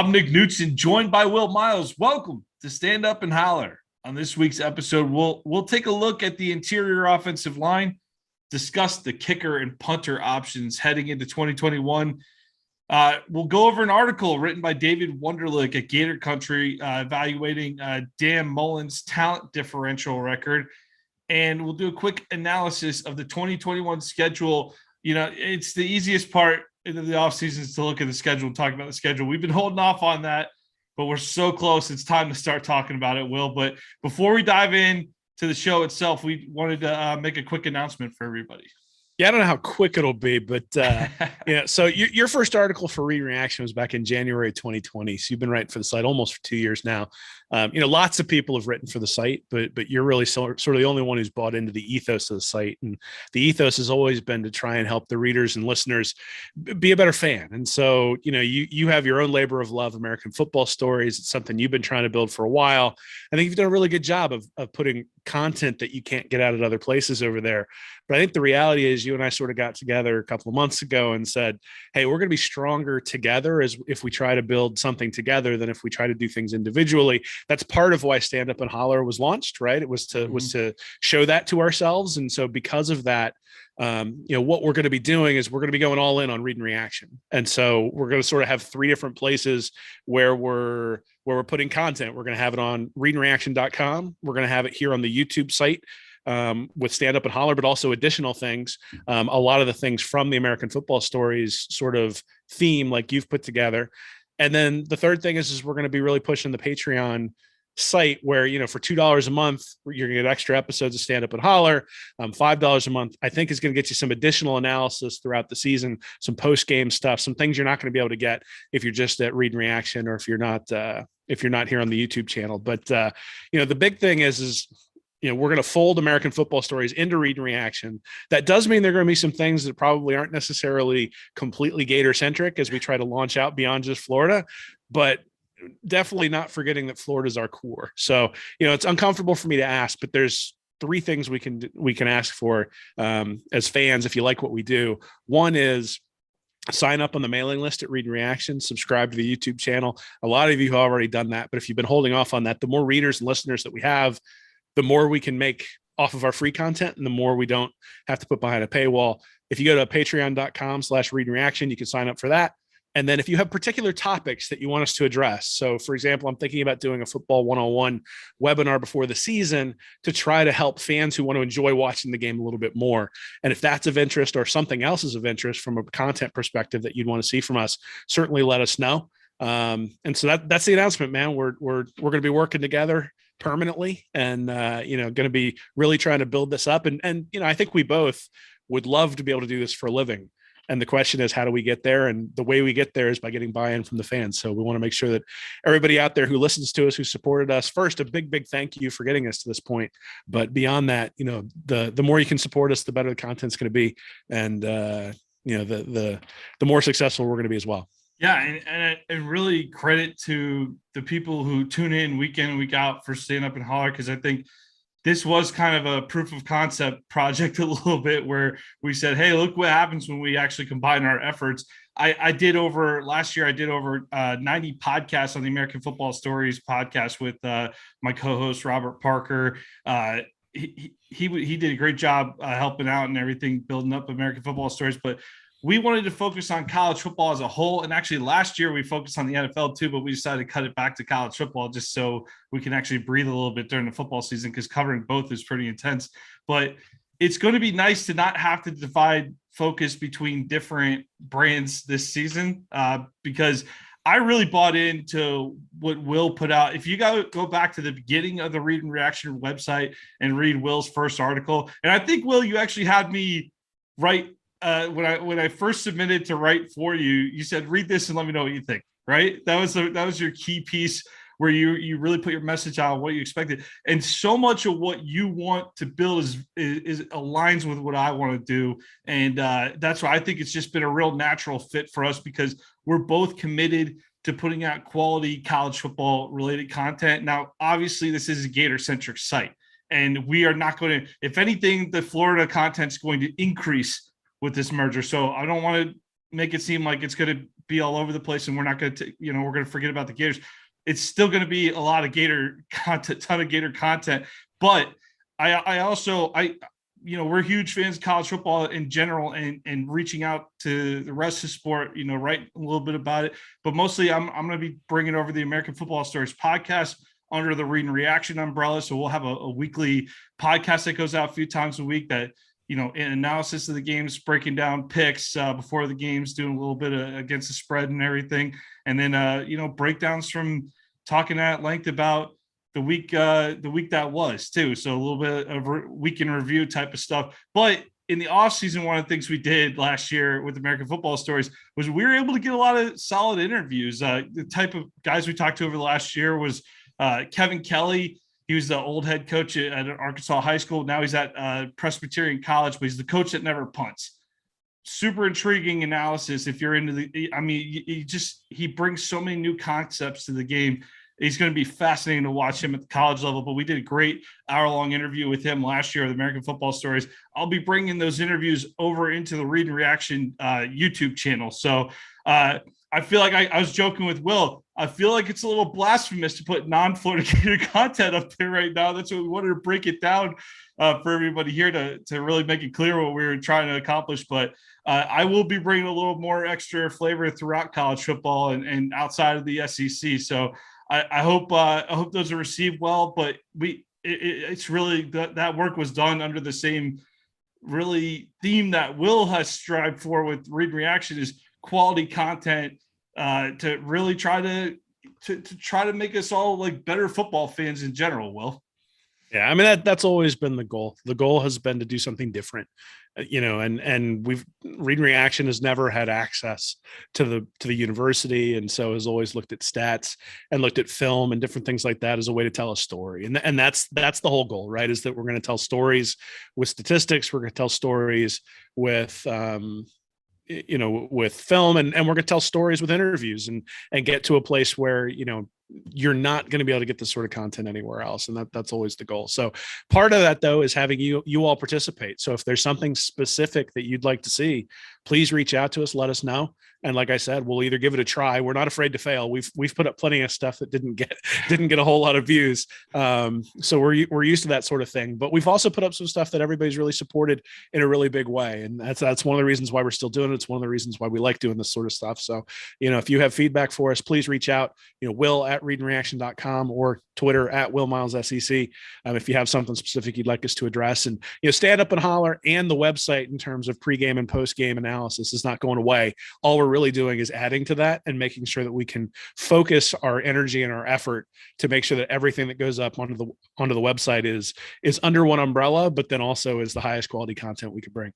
I'm Nick Knutson, joined by Will Miles. Welcome to Stand Up and Holler. On this week's episode, we'll take a look at the interior offensive line, discuss the kicker and punter options heading into 2021. We'll go over an article written by David Wunderlich at Gator Country evaluating Dan Mullen's talent differential record. And we'll do a quick analysis of the 2021 schedule. You know, it's the easiest part into the offseason is to look at the schedule and talk about the schedule. We've been holding off on that, but we're so close. It's time to start talking about it, Will. But before we dive in to the show itself, we wanted to make a quick announcement for everybody. Yeah, I don't know how quick it'll be, but so your first article for Read Reaction was back in January 2020. So you've been writing for the site almost for 2 years now. Lots of people have written for the site, but you're really sort of the only one who's bought into the ethos of the site. And the ethos has always been to try and help the readers and listeners be a better fan. And so, you have your own labor of love, American football stories. It's something you've been trying to build for a while. I think you've done a really good job of putting content that you can't get out at other places over there. But I think the reality is you and I sort of got together a couple of months ago and said, hey, we're going to be stronger together as if we try to build something together than if we try to do things individually. That's part of why Stand Up and Holler was launched, right? It was to show that to ourselves. And so because of that, what we're going to be doing is we're going to be going all in on Read and Reaction. And so we're going to sort of have three different places where we're putting content. We're going to have it on readandreaction.com. We're going to have it here on the YouTube site with Stand Up and Holler, but also additional things. A lot of the things from the American football stories sort of theme like you've put together. And then the third thing is we're going to be really pushing the Patreon site where, for $2 a month, you're going to get extra episodes of Stand Up and Holler. $5 a month, I think, is going to get you some additional analysis throughout the season, some post-game stuff, some things you're not going to be able to get if you're just at Read and Reaction or if you're not here on the YouTube channel. But, the big thing is we're going to fold American football stories into Read and Reaction. That does mean there are going to be some things that probably aren't necessarily completely Gator centric as we try to launch out beyond just Florida, but definitely not forgetting that Florida is our core. So, it's uncomfortable for me to ask, but there's three things we can ask for as fans if you like what we do. One is sign up on the mailing list at Read and Reaction, subscribe to the YouTube channel. A lot of you have already done that, but if you've been holding off on that, the more readers and listeners that we have, the more we can make off of our free content and the more we don't have to put behind a paywall. If you go to patreon.com/Read and Reaction, you can sign up for that. And then if you have particular topics that you want us to address, so for example, I'm thinking about doing a football 101 webinar before the season to try to help fans who want to enjoy watching the game a little bit more. And if that's of interest or something else is of interest from a content perspective that you'd want to see from us, certainly let us know. And so that's the announcement, man. We're going to be working together permanently and, going to be really trying to build this up. And, I think we both would love to be able to do this for a living. And the question is, how do we get there? And the way we get there is by getting buy-in from the fans. So we want to make sure that everybody out there who listens to us, who supported us, first, a big, big thank you for getting us to this point. But beyond that, the more you can support us, the better the content's going to be. And, the more successful we're going to be as well. Yeah, and really credit to the people who tune in week in and week out for Stand Up and Holler, because I think this was kind of a proof of concept project a little bit where we said, hey, look what happens when we actually combine our efforts. Last year, I did over 90 podcasts on the American Football Stories podcast with my co-host, Robert Parker. He did a great job helping out and everything, building up American Football Stories, but we wanted to focus on college football as a whole. And actually last year we focused on the NFL too, but we decided to cut it back to college football just so we can actually breathe a little bit during the football season, because covering both is pretty intense. But it's going to be nice to not have to divide focus between different brands this season, because I really bought into what Will put out. If you go back to the beginning of the Read and Reaction website and read Will's first article, and I think, Will, you actually had me write when I first submitted to write for you, you said, read this and let me know what you think, right? That was your key piece where you really put your message out on what you expected. And so much of what you want to build is aligns with what I want to do. And that's why I think it's just been a real natural fit for us, because we're both committed to putting out quality college football related content. Now, obviously this is a Gator centric site, and we are not going to, if anything, the Florida content is going to increase with this merger. So I don't want to make it seem like it's going to be all over the place and we're not going to, we're going to forget about the Gators. It's still going to be a lot of Gator content, ton of Gator content. But we're huge fans of college football in general, and reaching out to the rest of the sport, write a little bit about it. But mostly I'm going to be bringing over the American Football Stories podcast under the Read and Reaction umbrella. So we'll have a weekly podcast that goes out a few times a week that, in analysis of the games, breaking down picks before the games, doing a little bit of against the spread and everything. And then, breakdowns from talking at length about the week that was too. So a little bit of week in review type of stuff. But in the off season, one of the things we did last year with American Football Stories was we were able to get a lot of solid interviews. The type of guys we talked to over the last year was Kevin Kelly. He was the old head coach at Arkansas High School. Now he's at Presbyterian College, but he's the coach that never punts. Super intriguing analysis. If you're into he brings so many new concepts to the game. He's going to be fascinating to watch him at the college level, but we did a great hour-long interview with him last year with American Football Stories. I'll be bringing those interviews over into the Read and Reaction YouTube channel. So I feel like I was joking with Will. I feel like it's a little blasphemous to put non-Florida Gator content up there right now. That's what we wanted to break it down for everybody here to really make it clear what we were trying to accomplish. But I will be bringing a little more extra flavor throughout college football and outside of the SEC. So I hope those are received well, but it's really that work was done under the same really theme that Will has strived for with Read and Reaction, is quality content to really try to make us all like better football fans in general. Will. Yeah, I mean that's always been the goal. The goal has been to do something different, and we've Read and Reaction has never had access to the university, and so has always looked at stats and looked at film and different things like that as a way to tell a story. And that's the whole goal, right? Is that we're going to tell stories with statistics, we're going to tell stories with with film, and we're going to tell stories with interviews and get to a place where you're not going to be able to get this sort of content anywhere else. And that's always the goal. So part of that though is having you all participate. So if there's something specific that you'd like to see, please reach out to us, let us know. And like I said, we'll either give it a try. We're not afraid to fail. We've put up plenty of stuff that didn't get a whole lot of views. So we're used to that sort of thing, but we've also put up some stuff that everybody's really supported in a really big way. And that's one of the reasons why we're still doing it. It's one of the reasons why we like doing this sort of stuff. So, if you have feedback for us, please reach out, will@readandreaction.com or Twitter @WillMilesSEC. If you have something specific you'd like us to address, and, Stand Up and Holler and the website in terms of pregame and postgame analysis is not going away. All we're really doing is adding to that and making sure that we can focus our energy and our effort to make sure that everything that goes up onto the website is under one umbrella, but then also is the highest quality content we could bring.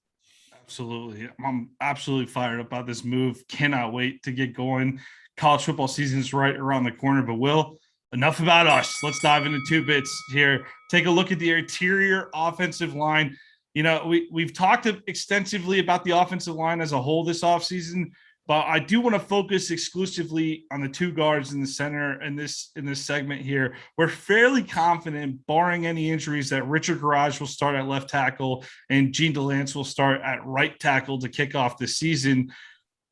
Absolutely. I'm absolutely fired up about this move. Cannot wait to get going. College football season is right around the corner, but Will, enough about us. Let's dive into two bits here. Take a look at the interior offensive line. We've talked extensively about the offensive line as a whole this offseason, but I do want to focus exclusively on the two guards in the center in this segment here. We're fairly confident, barring any injuries, that Richard Garage will start at left tackle and Gene DeLance will start at right tackle to kick off the season.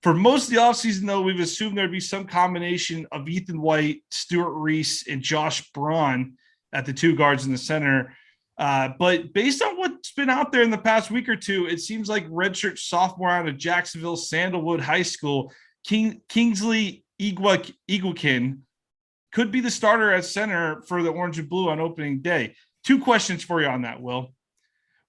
For most of the offseason, though, we've assumed there'd be some combination of Ethan White, Stuart Reese, and Josh Braun at the two guards in the center. But based on what's been out there in the past week or two, it seems like redshirt sophomore out of Jacksonville Sandalwood High School, Kingsley Iguakin, could be the starter at center for the Orange and Blue on opening day. Two questions for you on that, Will.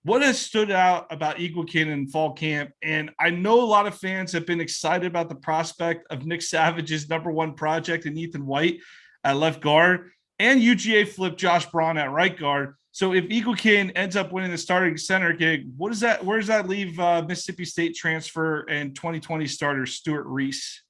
What has stood out about Iguakin in fall camp? And I know a lot of fans have been excited about the prospect of Nick Savage's number one project in Ethan White at left guard, and UGA flipped Josh Braun at right guard. So if Iguakin ends up winning the starting center gig, where does that leave Mississippi State transfer and 2020 starter Stuart Reese?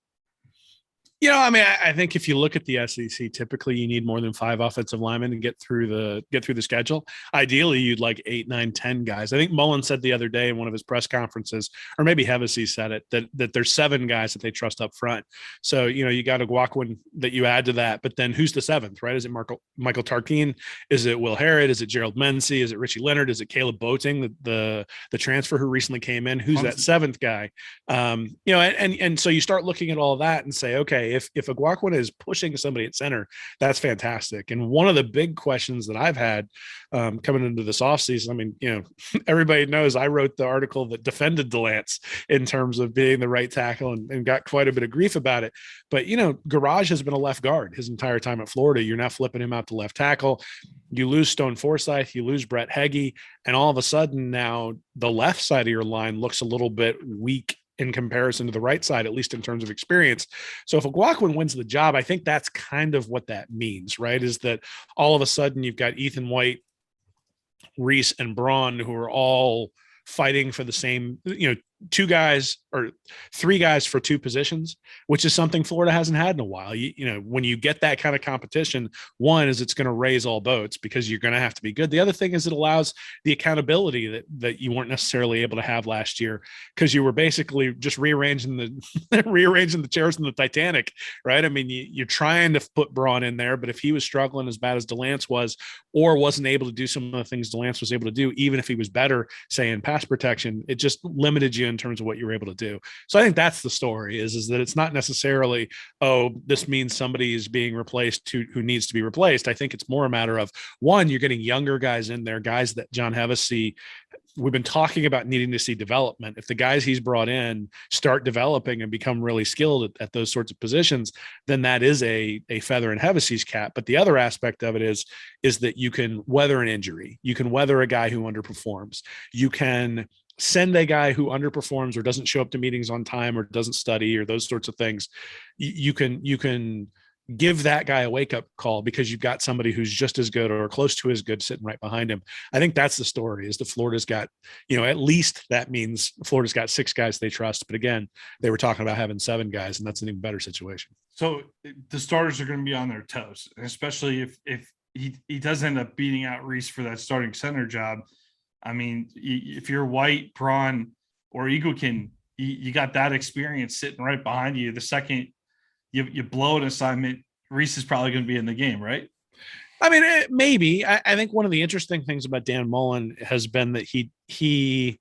I mean, I think if you look at the SEC, typically you need more than 5 offensive linemen to get through the schedule. Ideally, you'd like 8, 9, 10 guys. I think Mullen said the other day in one of his press conferences, or maybe Hevesy said it, that there's 7 guys that they trust up front. So you got a Guaquin that you add to that, but then who's the 7th, right? Is it Michael Tarquin? Is it Will Harrod? Is it Gerald Mency? Is it Richie Leonard? Is it Caleb Boating, the transfer who recently came in? Who's that 7th guy? And so you start looking at all of that and say, okay, if a Guaquin is pushing somebody at center, that's fantastic. And one of the big questions that I've had coming into this offseason, I mean, everybody knows I wrote the article that defended Delance in terms of being the right tackle and got quite a bit of grief about it. But, Garage has been a left guard his entire time at Florida. You're now flipping him out to left tackle. You lose Stone Forsythe, you lose Brett Heggie, and all of a sudden now the left side of your line looks a little bit weak in comparison to the right side, at least in terms of experience. So if a Guaquin wins the job, I think that's kind of what that means, right? Is that all of a sudden you've got Ethan White, Reese, and Braun, who are all fighting for the same, 2 guys or 3 guys for 2 positions, which is something Florida hasn't had in a while. When you get that kind of competition, one is it's going to raise all boats because you're going to have to be good. The other thing is it allows the accountability that you weren't necessarily able to have last year because you were basically just rearranging the chairs in the Titanic, right? I mean, you're trying to put Braun in there, but if he was struggling as bad as Delance was, or wasn't able to do some of the things Delance was able to do, even if he was better, say in pass protection, it just limited you in terms of what you were able to do. So I think that's the story is that it's not necessarily, this means somebody is being replaced who needs to be replaced. I think it's more a matter of, one, you're getting younger guys in there, guys that John Hevesy, we've been talking about needing to see development. If the guys he's brought in start developing and become really skilled at those sorts of positions, then that is a feather in Hevesy's cap. But the other aspect of it is that you can weather an injury. You can weather a guy who underperforms. You can send a guy who underperforms or doesn't show up to meetings on time or doesn't study or those sorts of things. You can give that guy a wake-up call because you've got somebody who's just as good or close to as good sitting right behind him. I think that's the story is that Florida's got, at least that means Florida's got 6 guys they trust. But again, they were talking about having 7 guys, and that's an even better situation. So the starters are going to be on their toes, especially if he does end up beating out Reese for that starting center job. I mean, if you're White, Braun, or Eaglekin, you got that experience sitting right behind you. The second you blow an assignment, Reese is probably going to be in the game, right? I mean, maybe. I think one of the interesting things about Dan Mullen has been that he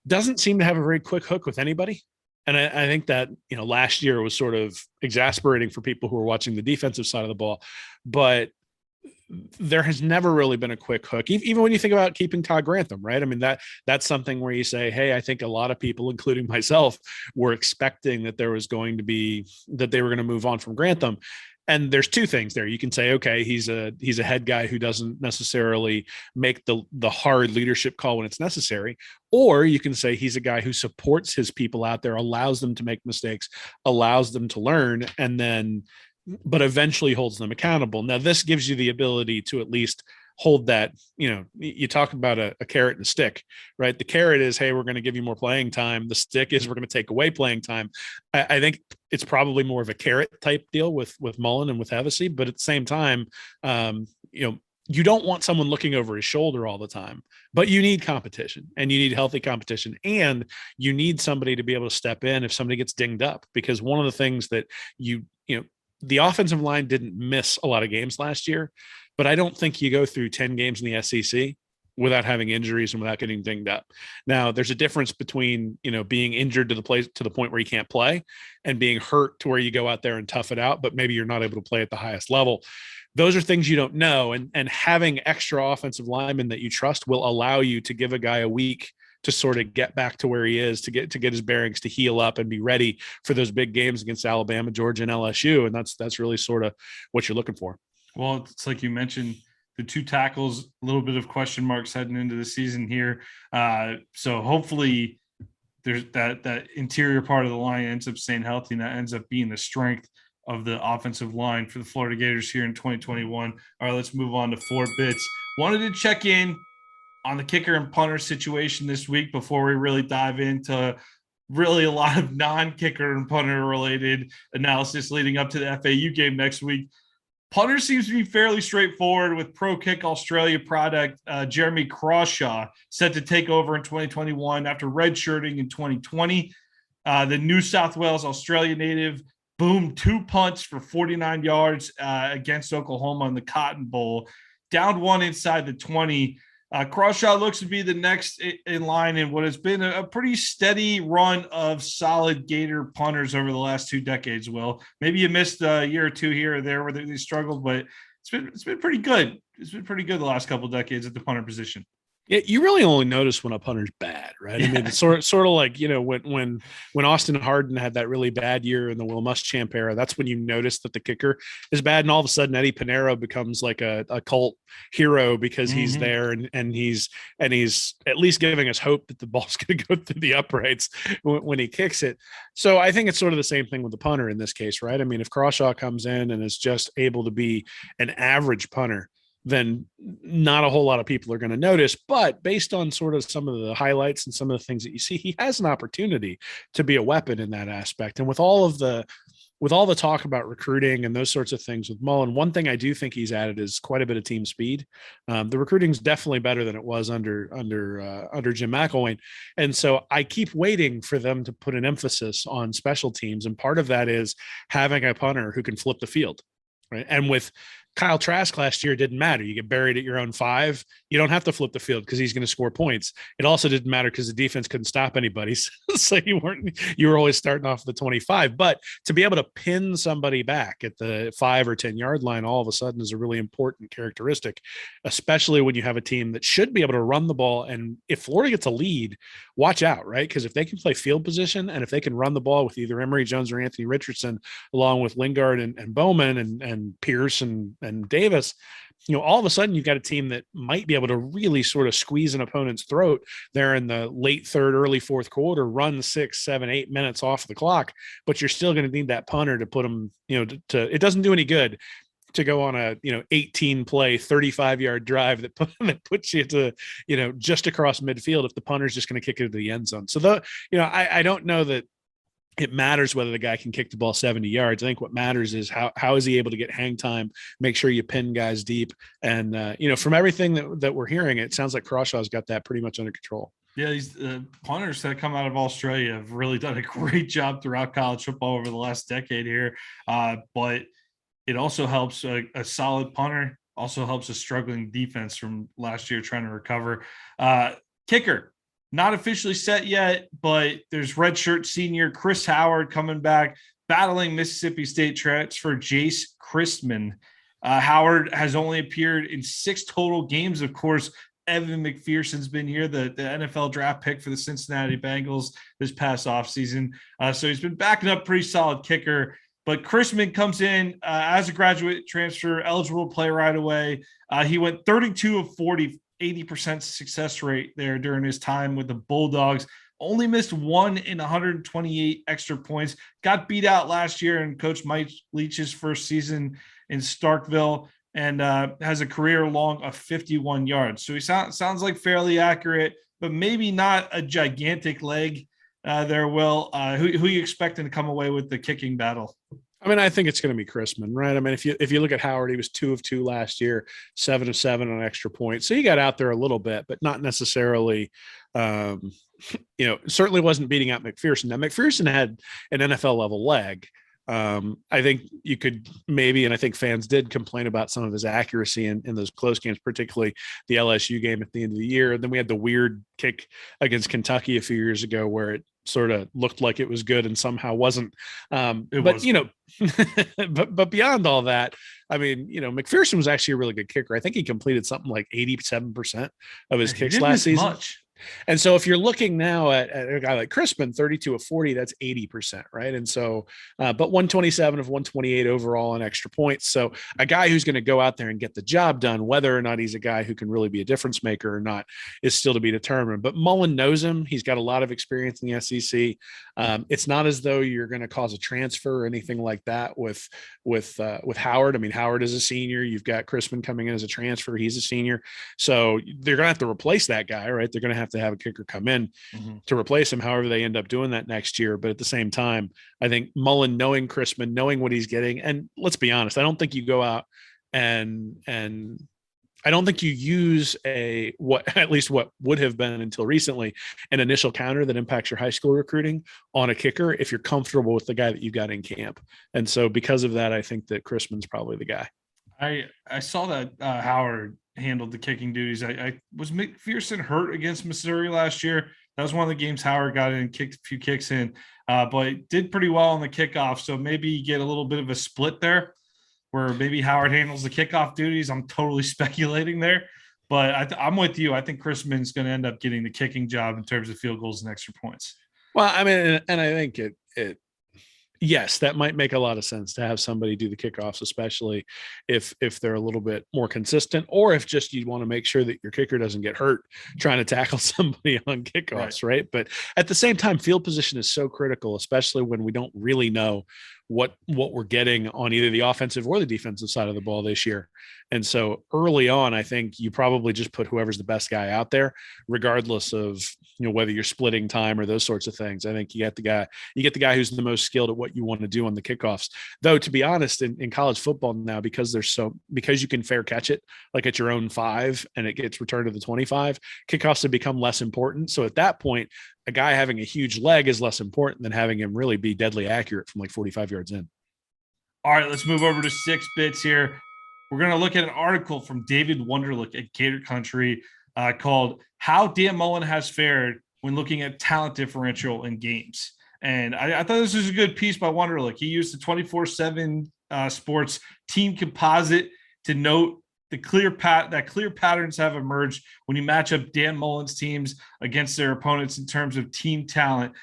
doesn't seem to have a very quick hook with anybody. And I think that, last year was sort of exasperating for people who were watching the defensive side of the ball. But there has never really been a quick hook, even when you think about keeping Todd Grantham, right? I mean, that's something where you say, hey, I think a lot of people, including myself, were expecting that they were going to move on from Grantham. And there's 2 things there. You can say, okay, he's a head guy who doesn't necessarily make the hard leadership call when it's necessary. Or you can say he's a guy who supports his people out there, allows them to make mistakes, allows them to learn, but eventually holds them accountable. Now, this gives you the ability to at least hold that, you talk about a carrot and a stick, right? The carrot is, hey, we're going to give you more playing time. The stick is we're going to take away playing time. I think it's probably more of a carrot type deal with Mullen and with Hevesy, but at the same time, you don't want someone looking over his shoulder all the time, but you need competition and you need healthy competition, and you need somebody to be able to step in if somebody gets dinged up, because one of the things that the offensive line didn't miss a lot of games last year, but I don't think you go through 10 games in the SEC without having injuries and without getting dinged up. Now, there's a difference between, being injured to the point where you can't play and being hurt to where you go out there and tough it out, but maybe you're not able to play at the highest level. Those are things you don't know. And having extra offensive linemen that you trust will allow you to give a guy a week to sort of get back to where he is, to get his bearings, to heal up and be ready for those big games against Alabama, Georgia, and LSU. And that's really sort of what you're looking for. Well, it's like you mentioned, the 2 tackles, a little bit of question marks heading into the season here. So hopefully there's that interior part of the line ends up staying healthy, and that ends up being the strength of the offensive line for the Florida Gators here in 2021. All right, let's move on to 4 bits. Wanted to check in on the kicker and punter situation this week before we really dive into really a lot of non-kicker and punter related analysis leading up to the FAU game next week. Punter seems to be fairly straightforward with Pro Kick Australia product Jeremy Crawshaw set to take over in 2021 after redshirting in 2020. The New South Wales Australia native boomed 2 punts for 49 yards against Oklahoma in the Cotton Bowl, down one inside the 20. Crawshaw looks to be the next in line in what has been a pretty steady run of solid Gator punters over the last 2 decades. Will, maybe you missed a year or two here or there where they struggled, but it's been pretty good. It's been pretty good the last couple of decades at the punter position. Yeah, you really only notice when a punter's bad, right? Yeah. I mean, it's sort of like, you know, when Austin Harden had that really bad year in the Will Muschamp era, that's when you notice that the kicker is bad, and all of a sudden Eddie Pinheiro becomes like a cult hero because he's there and he's at least giving us hope that the ball's going to go through the uprights when he kicks it. So I think it's sort of the same thing with the punter in this case, right? I mean, if Crawshaw comes in and is just able to be an average punter, then not a whole lot of people are going to notice. But based on sort of some of the highlights and some of the things that you see, he has an opportunity to be a weapon in that aspect. And with all the talk about recruiting and those sorts of things with Mullen, one thing I do think he's added is quite a bit of team speed. The recruiting is definitely better than it was under Jim McElwain. And so I keep waiting for them to put an emphasis on special teams. And part of that is having a punter who can flip the field. Right. And with Kyle Trask last year, it didn't matter. You get buried at your own 5. You don't have to flip the field because he's going to score points. It also didn't matter because the defense couldn't stop anybody. So you were always starting off the 25. But to be able to pin somebody back at the 5 or 10 yard line all of a sudden is a really important characteristic, especially when you have a team that should be able to run the ball. And if Florida gets a lead, watch out, right? Because if they can play field position and if they can run the ball with either Emory Jones or Anthony Richardson, along with Lingard and Bowman and Pierce and Davis, you know, all of a sudden you've got a team that might be able to really sort of squeeze an opponent's throat there in the late third, early fourth quarter, run 6, 7, 8 minutes off the clock, but you're still going to need that punter to put them, you know, it doesn't do any good to go on a, 18 play, 35 yard drive that puts you to, just across midfield if the punter's just going to kick it to the end zone. So I don't know that it matters whether the guy can kick the ball 70 yards. I think what matters is how is he able to get hang time, make sure you pin guys deep. And, from everything that we're hearing, it sounds like Crawshaw's got that pretty much under control. Yeah, these punters that come out of Australia have really done a great job throughout college football over the last decade here. But it also helps a solid punter, also helps a struggling defense from last year trying to recover. Kicker, not officially set yet, but there's redshirt senior Chris Howard coming back, battling Mississippi State transfer Jace Christman. Howard has only appeared in 6 total games. Of course, Evan McPherson's been here, the NFL draft pick for the Cincinnati Bengals this past offseason. So he's been backing up pretty solid kicker. But Christman comes in as a graduate transfer, eligible to play right away. He went 32 of 40, 80% success rate there during his time with the Bulldogs. Only missed 1 in 128 extra points. Got beat out last year in Coach Mike Leach's first season in Starkville, and has a career long of 51 yards. So he sounds like fairly accurate, but maybe not a gigantic leg there, Will. Who are you expecting to come away with the kicking battle? I mean, I think it's going to be Christman, right? I mean, if you look at Howard, he was 2 of 2 last year, 7 of 7 on extra points. So he got out there a little bit, but not necessarily, certainly wasn't beating out McPherson. Now, McPherson had an NFL level leg. I think you could maybe, and I think fans did complain about some of his accuracy in those close games, particularly the LSU game at the end of the year. And then we had the weird kick against Kentucky a few years ago where it sort of looked like it was good and somehow wasn't. But beyond all that, I mean, McPherson was actually a really good kicker. I think he completed something like 87% of his kicks last season. Much. And so if you're looking now at a guy like Crispin, 32 of 40, that's 80%, right? And so, but 127 of 128 overall on extra points. So a guy who's going to go out there and get the job done, whether or not he's a guy who can really be a difference maker or not, is still to be determined. But Mullen knows him. He's got a lot of experience in the SEC. It's not as though you're going to cause a transfer or anything like that with Howard. I mean, Howard is a senior. You've got Crispin coming in as a transfer. He's a senior. So they're going to have to replace that guy, right? They're going to have they have a kicker come in Mhm. to replace him, however they end up doing that next year. But at the same time, I think Mullen, knowing Chrisman, knowing what he's getting, and let's be honest, I don't think you go out and I don't think you use at least what would have been until recently an initial counter that impacts your high school recruiting on a kicker if you're comfortable with the guy that you got in camp. And so because of that, I think that Chrisman's probably the guy. I saw that Howard handled the kicking duties. I was McPherson hurt against Missouri last year. That was one of the games Howard got in and kicked a few kicks in, but did pretty well on the kickoff. So maybe you get a little bit of a split there where maybe Howard handles the kickoff duties. I'm totally speculating there, but I'm with you. I think Chrisman's going to end up getting the kicking job in terms of field goals and extra points. Well, I mean, and I think yes, that might make a lot of sense to have somebody do the kickoffs, especially if they're a little bit more consistent, or if just you want to make sure that your kicker doesn't get hurt trying to tackle somebody on kickoffs, right? But at the same time, field position is so critical, especially when we don't really know what we're getting on either the offensive or the defensive side of the ball this year. And so early on, I think you probably just put whoever's the best guy out there, regardless of, whether you're splitting time or those sorts of things. I think you get the guy who's the most skilled at what you want to do on the kickoffs. Though, to be honest, in college football now, because you can fair catch it like at your own 5 and it gets returned to the 25, kickoffs have become less important. So at that point, a guy having a huge leg is less important than having him really be deadly accurate from like 45 yards in. All right, let's move over to 6 bits here. We're going to look at an article from David Wunderlich at Gator Country called "How Dan Mullen Has Fared When Looking at Talent Differential in Games." And I thought this was a good piece by Wunderlich. He used the 24/7 Sports team composite to note the clear patterns have emerged when you match up Dan Mullen's teams against their opponents in terms of team talent.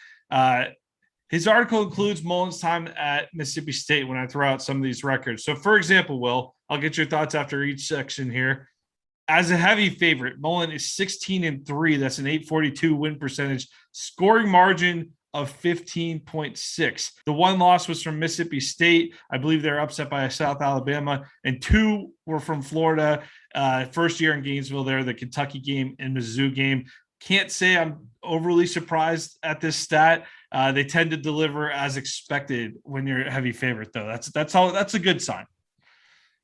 His article includes Mullen's time at Mississippi State when I throw out some of these records. So, for example, Will, I'll get your thoughts after each section here. As a heavy favorite, Mullen is 16-3. That's an 842 win percentage, scoring margin of 15.6. The one loss was from Mississippi State. I believe they're upset by South Alabama, and 2 were from Florida. First year in Gainesville there, the Kentucky game and Mizzou game. Can't say I'm overly surprised at this stat. They tend to deliver as expected when you're a heavy favorite, though. That's a good sign.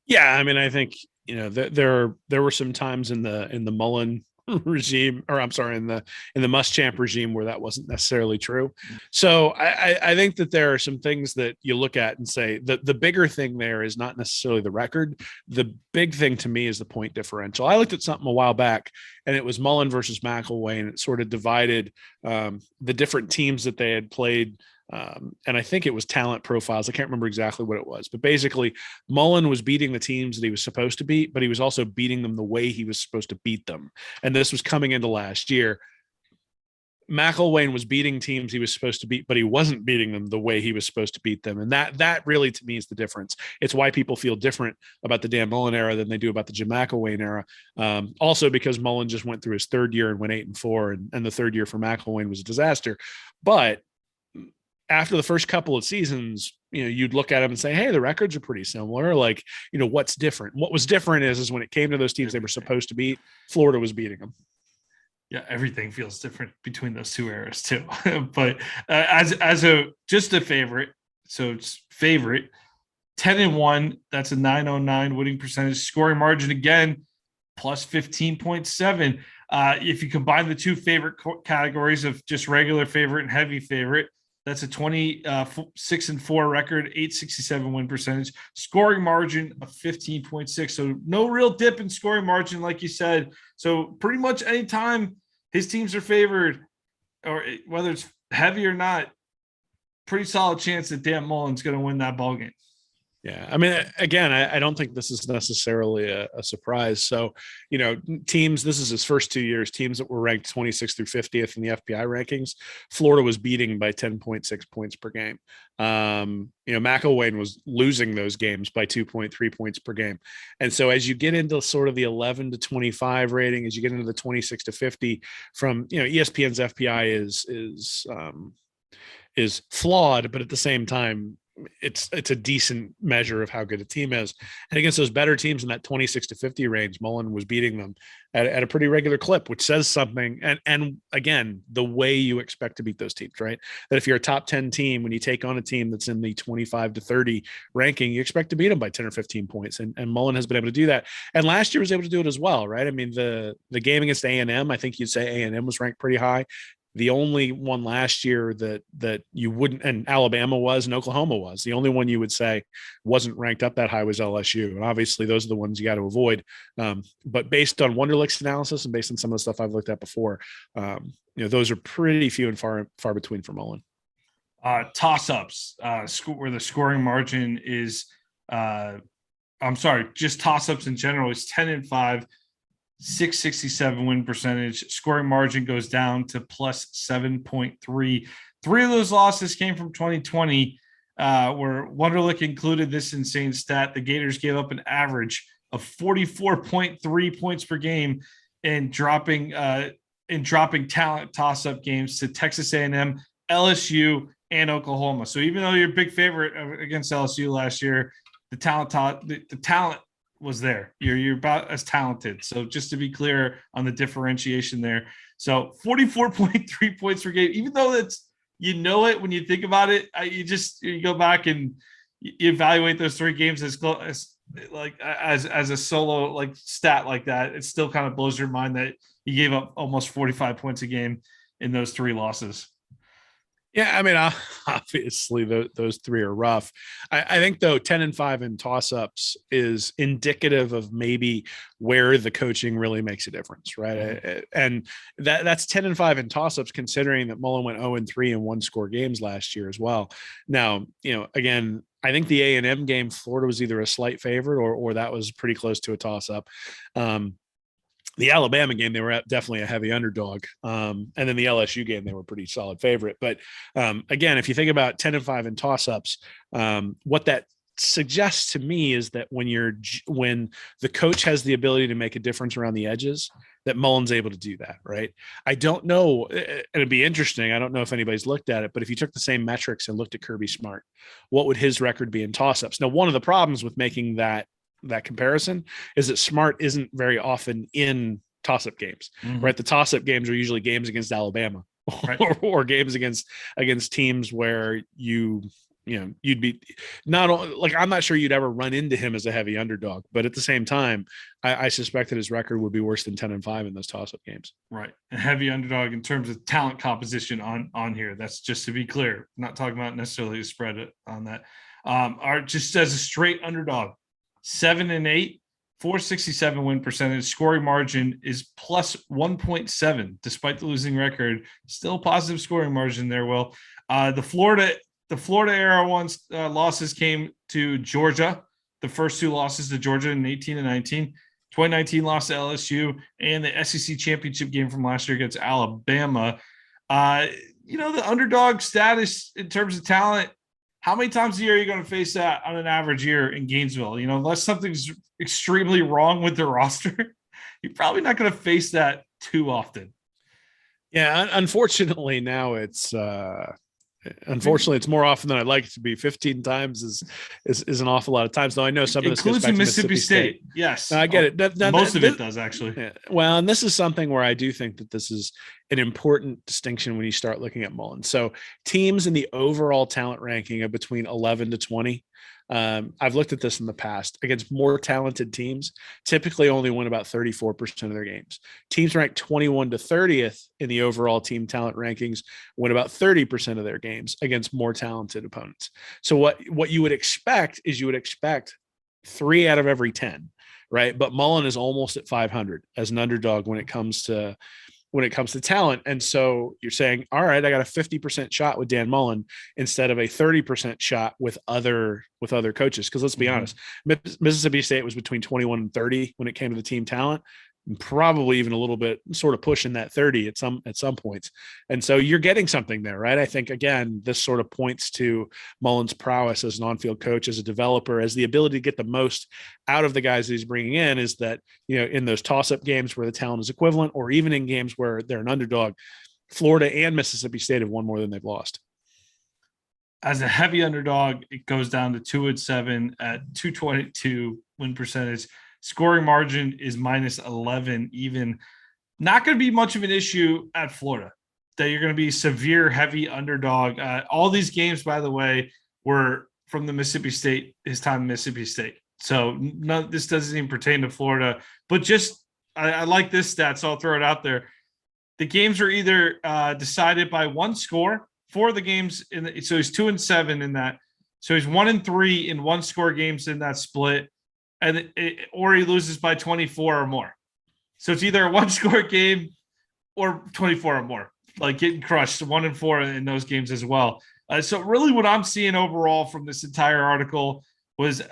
Yeah, I mean, I think there were some times in the Mullen regime, or I'm sorry, in the Muschamp regime where that wasn't necessarily true. So I think that there are some things that you look at and say that the bigger thing there is not necessarily the record. The big thing to me is the point differential. I looked at something a while back, and it was Mullen versus McElwain, and it sort of divided the different teams that they had played. And I think it was talent profiles. I can't remember exactly what it was, but basically Mullen was beating the teams that he was supposed to beat, but he was also beating them the way he was supposed to beat them. And this was coming into last year. McElwain was beating teams he was supposed to beat, but he wasn't beating them the way he was supposed to beat them. And that really, to me, is the difference. It's why people feel different about the Dan Mullen era than they do about the Jim McElwain era. Also because Mullen just went through his third year and went 8-4, and the third year for McElwain was a disaster. But after the first couple of seasons, you'd look at him and say, hey, the records are pretty similar. Like, what's different? What was different is when it came to those teams they were supposed to beat, Florida was beating them. Yeah, everything feels different between those two eras too. But as a favorite, so it's favorite 10-1. That's a 909 winning percentage. Scoring margin again plus 15.7. If you combine the two favorite categories of just regular favorite and heavy favorite, that's a 26-4 record, 867 win percentage, scoring margin of 15.6. So no real dip in scoring margin, like you said. So pretty much anytime his teams are favored, or whether it's heavy or not, pretty solid chance that Dan Mullen's going to win that ball game. Yeah. I mean, again, I don't think this is necessarily a surprise. So, teams, this is his first 2 years, teams that were ranked 26th through 50th in the FPI rankings, Florida was beating by 10.6 points per game. McElwain was losing those games by 2.3 points per game. And so as you get into sort of the 11 to 25 rating, as you get into the 26 to 50 from, ESPN's FPI is flawed, but at the same time, it's a decent measure of how good a team is. And against those better teams in that 26-50 range, Mullen was beating them at a pretty regular clip, which says something. And again, the way you expect to beat those teams, right? That if you're a top 10 team, when you take on a team that's in the 25-30 ranking, you expect to beat them by 10 or 15 points. And Mullen has been able to do that. And last year was able to do it as well, right? I mean, the game against A&M, I think you'd say A&M was ranked pretty high. The only one last year that you wouldn't, and Alabama was, and Oklahoma was, the only one you would say wasn't ranked up that high was LSU. And obviously those are the ones you got to avoid. But based on Wonderlick's analysis and based on some of the stuff I've looked at before, those are pretty few and far between for Mullen. Toss-ups, where the scoring margin is, just toss-ups in general is 10-5. 667 win percentage. Scoring margin goes down to plus 7.3. 3 of those losses came from 2020, where Wonderlick included this insane stat. The Gators gave up an average of 44.3 points per game in dropping talent toss-up games to Texas A&M, LSU, and Oklahoma. So even though you're a big favorite against LSU last year, the talent was there. You're about as talented. So just to be clear on the differentiation there. So 44.3 points per game, even though it's, it when you think about it, you go back and you evaluate those 3 games as a solo like stat like that. It still kind of blows your mind that you gave up almost 45 points a game in those 3 losses. Yeah, I mean, obviously those 3 are rough. I think though 10-5 in toss-ups is indicative of maybe where the coaching really makes a difference, right? Mm-hmm. And that's 10-5 in toss-ups, considering that Mullen went 0-3 in 1-score games last year as well. Now, again, I think the A&M game, Florida was either a slight favorite or that was pretty close to a toss-up. The Alabama game, they were definitely a heavy underdog. And then the LSU game, they were a pretty solid favorite. But again, if you think about 10-5 in toss-ups, what that suggests to me is that when the coach has the ability to make a difference around the edges, that Mullen's able to do that, right? I don't know. It'd be interesting. I don't know if anybody's looked at it, but if you took the same metrics and looked at Kirby Smart, what would his record be in toss-ups? Now, one of the problems with making that comparison is that Smart isn't very often in toss-up games, right? The toss-up games are usually games against Alabama, right? or games against teams where you'd be not like, I'm not sure you'd ever run into him as a heavy underdog, but at the same time, I suspect that his record would be worse than 10-5 in those toss-up games. Right. A heavy underdog in terms of talent composition on here. That's just to be clear. I'm not talking about necessarily a spread on that. Are just as a straight underdog, 7-8, 467 win percentage. Scoring margin is plus 1.7, despite the losing record. Still positive scoring margin there. Will the Florida era losses came to Georgia. The first 2 losses to Georgia in 18 and 19. 2019 loss to LSU, and the SEC championship game from last year against Alabama. The underdog status in terms of talent. How many times a year are you going to face that on an average year in Gainesville? Unless something's extremely wrong with the roster, you're probably not going to face that too often. Yeah, unfortunately, now it's more often than I'd like it to be. 15 times is an awful lot of times. Though I know some of this includes goes back Mississippi State. Yes, I get it. Most of it does actually. Yeah. Well, and this is something where I do think that this is an important distinction when you start looking at Mullen. So teams in the overall talent ranking of between 11 to 20. I've looked at this in the past against more talented teams, typically only win about 34% of their games. Teams ranked 21 to 30th in the overall team talent rankings win about 30% of their games against more talented opponents. So what you would expect is 3 out of every 10, right? But Mullen is almost at 500 as an underdog when it comes to talent. And so you're saying, all right, I got a 50% shot with Dan Mullen instead of a 30% shot with other coaches. Cause let's be honest, Mississippi State was between 21 and 30 when it came to the team talent, and probably even a little bit sort of pushing that 30 at some points. And so you're getting something there, right? I think, again, this sort of points to Mullen's prowess as an on-field coach, as a developer, as the ability to get the most out of the guys that he's bringing in, is that, in those toss-up games where the talent is equivalent, or even in games where they're an underdog, Florida and Mississippi State have won more than they've lost. as a heavy underdog, it goes down to 2-7 at 222 win percentage. Scoring margin is -11 even. Not going to be much of an issue at Florida, that you're going to be severe heavy underdog. All these games, by the way, were from the Mississippi State, his time in Mississippi State. So this doesn't even pertain to Florida, but just I like this stat, so I'll throw it out there. The games are either decided by one score for the games. So he's 2-7 in that. So he's 1-3 in one score games in that split, or he loses by 24 or more. So it's either a one score game or 24 or more, like getting crushed 1-4 in those games as well. So really what I'm seeing overall from this entire article was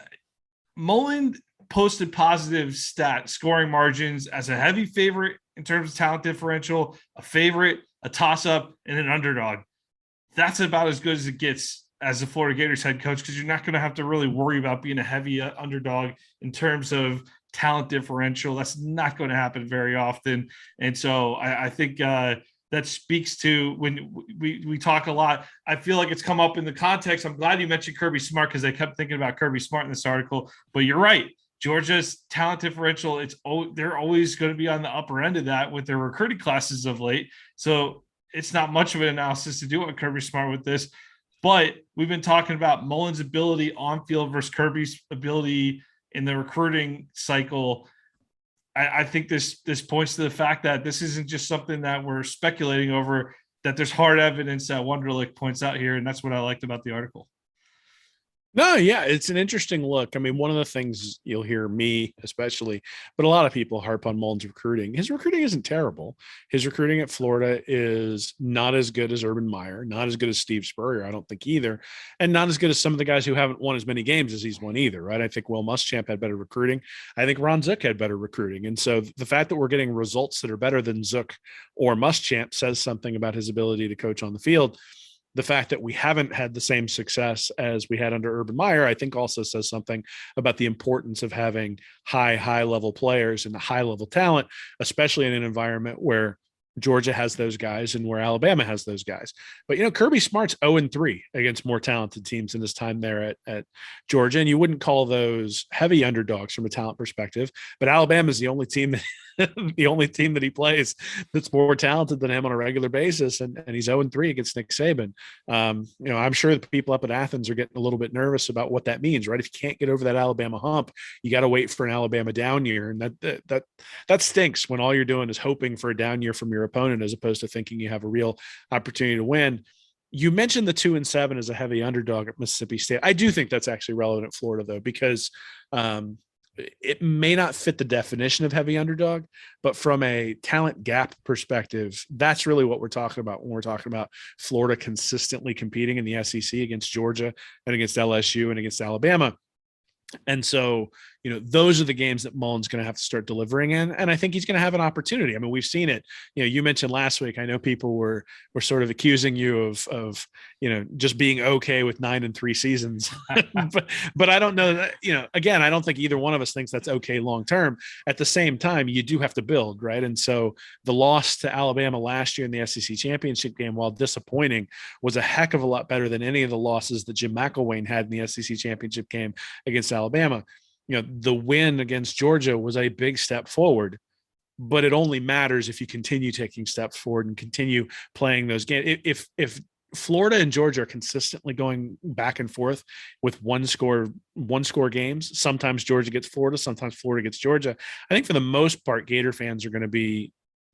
Mullen posted positive scoring margins as a heavy favorite in terms of talent differential, a favorite, a toss-up, and an underdog. That's about as good as it gets as the Florida Gators head coach, because you're not going to have to really worry about being a heavy underdog in terms of talent differential. That's not going to happen very often. And so I think that speaks to when we talk a lot. I feel like it's come up in the context. I'm glad you mentioned Kirby Smart, because I kept thinking about Kirby Smart in this article, but you're right. Georgia's talent differential, they're always going to be on the upper end of that with their recruiting classes of late. So it's not much of an analysis to do on Kirby Smart with this, but we've been talking about Mullen's ability on field versus Kirby's ability in the recruiting cycle. I think this points to the fact that this isn't just something that we're speculating over, that there's hard evidence that Wunderlich points out here. And that's what I liked about the article. No, yeah, it's an interesting look. I mean, one of the things you'll hear me especially, but a lot of people harp on Mullen's recruiting. His recruiting isn't terrible. His recruiting at Florida is not as good as Urban Meyer, not as good as Steve Spurrier, I don't think either, and not as good as some of the guys who haven't won as many games as he's won either, right? I think Will Muschamp had better recruiting. I think Ron Zook had better recruiting. And so the fact that we're getting results that are better than Zook or Muschamp says something about his ability to coach on the field. The fact that we haven't had the same success as we had under Urban Meyer, I think also says something about the importance of having high level players and high level talent, especially in an environment where Georgia has those guys and where Alabama has those guys. But, you know, Kirby Smart's 0-3 against more talented teams in his time there at Georgia. And you wouldn't call those heavy underdogs from a talent perspective, but Alabama is the only team that he plays that's more talented than him on a regular basis. And he's 0-3 against Nick Saban. You know, I'm sure the people up at Athens are getting a little bit nervous about what that means, right? If you can't get over that Alabama hump, you got to wait for an Alabama down year. And that stinks when all you're doing is hoping for a down year from your opponent, as opposed to thinking you have a real opportunity to win. You mentioned the 2-7 as a heavy underdog at Mississippi State. I do think that's actually relevant at Florida, though, because it may not fit the definition of heavy underdog, but from a talent gap perspective, that's really what we're talking about when we're talking about Florida consistently competing in the SEC against Georgia and against LSU and against Alabama. And so, you know, those are the games that Mullen's going to have to start delivering in. And I think he's going to have an opportunity. I mean, we've seen it. You know, you mentioned last week, I know people were sort of accusing you of, you know, just being okay with 9-3 seasons. but I don't know that, you know, again, I don't think either one of us thinks that's okay long term. At the same time, you do have to build, right? And so the loss to Alabama last year in the SEC championship game, while disappointing, was a heck of a lot better than any of the losses that Jim McElwain had in the SEC championship game against Alabama. You know, the win against Georgia was a big step forward, but it only matters if you continue taking steps forward and continue playing those games. If Florida and Georgia are consistently going back and forth with one score games, sometimes Georgia gets Florida, sometimes Florida gets Georgia, I think for the most part, Gator fans are going to be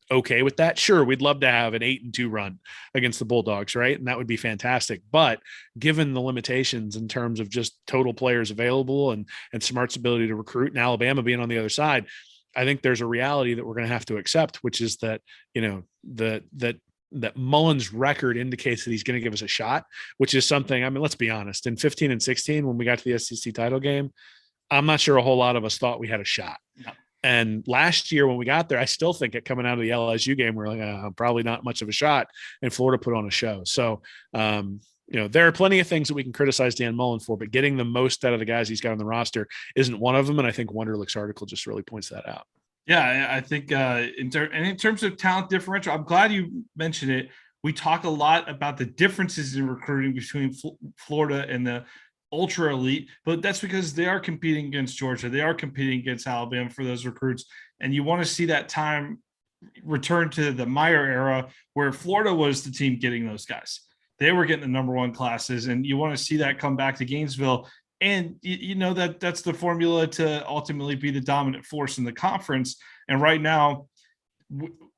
okay with that. Sure, we'd love to have an 8-2 run against the Bulldogs, right? And that would be fantastic. But given the limitations in terms of just total players available and Smart's ability to recruit, and Alabama being on the other side, I think there's a reality that we're going to have to accept, which is that, you know, that Mullen's record indicates that he's going to give us a shot, which is something, I mean, let's be honest, in 15 and 16, when we got to the SEC title game, I'm not sure a whole lot of us thought we had a shot. No. And last year when we got there, I still think it coming out of the LSU game, we're like, probably not much of a shot. And Florida put on a show. So, you know, there are plenty of things that we can criticize Dan Mullen for, but getting the most out of the guys he's got on the roster isn't one of them. And I think Wunderlich's article just really points that out. Yeah, I think in terms of talent differential, I'm glad you mentioned it. we talk a lot about the differences in recruiting between Florida and the ultra elite, but that's because they are competing against Georgia. They are competing against Alabama for those recruits. And you want to see that time return to the Meyer era where Florida was the team getting those guys. They were getting the number one classes, and you want to see that come back to Gainesville. And you know that's the formula to ultimately be the dominant force in the conference. And right now,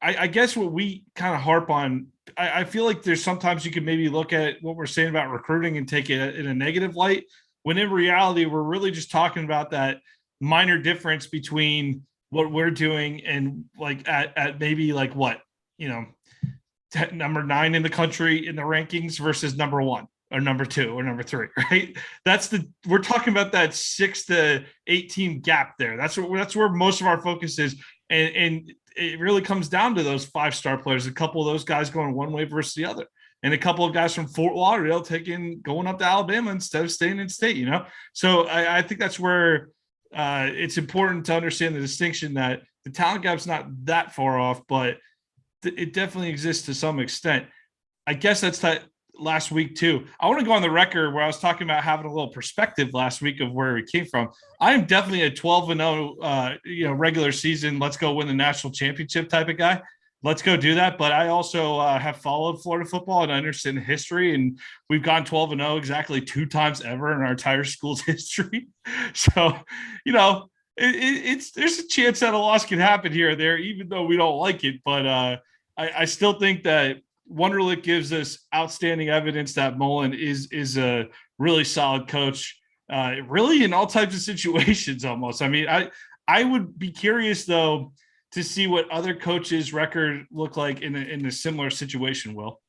I guess what we kind of harp on, I feel like there's sometimes you can maybe look at what we're saying about recruiting and take it in a negative light, when in reality, we're really just talking about that minor difference between what we're doing and like at maybe like what, you know, number 9 in the country in the rankings versus number 1 or number 2 or number 3, right? We're talking about that 6 to 18 gap there. That's where most of our focus is. And it really comes down to those 5-star players, a couple of those guys going one way versus the other, and a couple of guys from Fort Lauderdale going up to Alabama instead of staying in state, you know? So I think that's where it's important to understand the distinction that the talent gap's not that far off, but it definitely exists to some extent. I guess that's that last week too. I want to go on the record where I was talking about having a little perspective last week of where we came from. I am definitely a 12-0, regular season, let's go win the national championship type of guy. Let's go do that. But I also have followed Florida football and understand history, and we've gone 12-0 exactly 2 times ever in our entire school's history. So, you know, there's a chance that a loss can happen here or there, even though we don't like it. But I still think that Wonderlic gives us outstanding evidence that Mullen is a really solid coach, really in all types of situations almost. I mean, I would be curious, though, to see what other coaches' record look like in a similar situation, Will.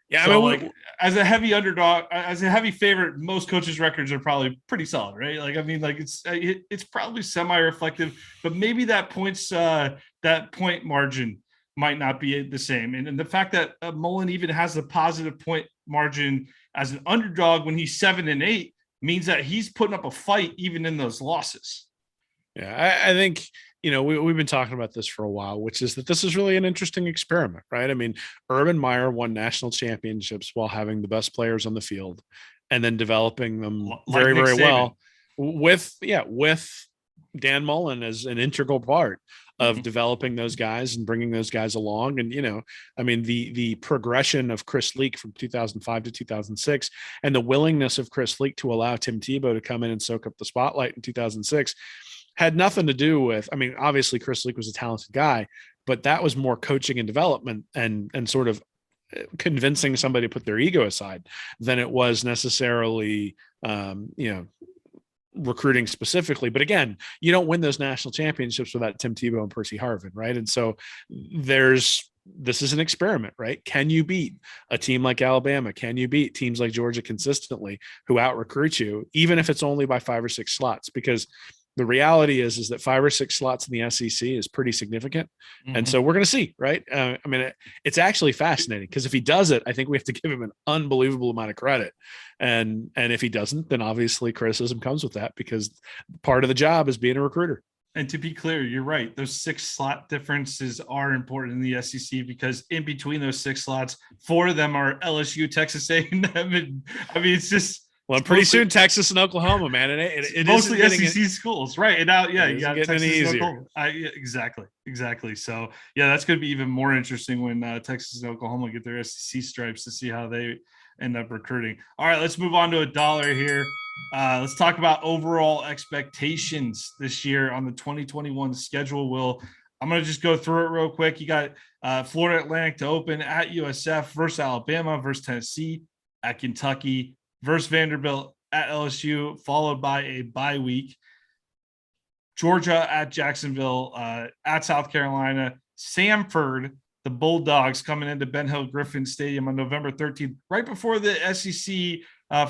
Yeah, so I mean, like as a heavy underdog, as a heavy favorite, most coaches' records are probably pretty solid, right? Like, I mean, like it's probably semi-reflective, but maybe that point margin might not be the same. And the fact that Mullen even has a positive point margin as an underdog when he's 7-8 means that he's putting up a fight even in those losses. Yeah, I think, you know, we've been talking about this for a while, which is that this is really an interesting experiment, right? I mean, Urban Meyer won national championships while having the best players on the field and then developing them very, very well with Dan Mullen as an integral part of developing those guys and bringing those guys along. And, you know, I mean, the progression of Chris Leak from 2005 to 2006 and the willingness of Chris Leak to allow Tim Tebow to come in and soak up the spotlight in 2006 had nothing to do with, I mean, obviously Chris Leak was a talented guy, but that was more coaching and development and sort of convincing somebody to put their ego aside than it was necessarily, recruiting specifically. But again, you don't win those national championships without Tim Tebow and Percy Harvin, right? And so this is an experiment, right? Can you beat a team like Alabama? Can you beat teams like Georgia consistently who out recruit you, even if it's only by 5 or 6 slots? Because the reality is that 5 or 6 slots in the SEC is pretty significant. And so we're going to see, right? I mean, it's actually fascinating because if he does it, I think we have to give him an unbelievable amount of credit. And if he doesn't, then obviously criticism comes with that because part of the job is being a recruiter. And to be clear, you're right. Those 6 slot differences are important in the SEC because in between those 6 slots, 4 of them are LSU, Texas A&M. And I mean, it's just, well, pretty soon Texas and Oklahoma, man. It mostly SEC schools, right? And now, yeah, you got Texas and Oklahoma. Exactly. So, yeah, that's going to be even more interesting when Texas and Oklahoma get their SEC stripes to see how they end up recruiting. All right, let's move on to $1 here. Let's talk about overall expectations this year on the 2021 schedule. Will, I'm going to just go through it real quick. You got Florida Atlantic to open at USF versus Alabama versus Tennessee at Kentucky versus Vanderbilt at LSU, followed by a bye week. Georgia at Jacksonville, at South Carolina, Samford, the Bulldogs coming into Ben Hill Griffin Stadium on November 13th, right before the SEC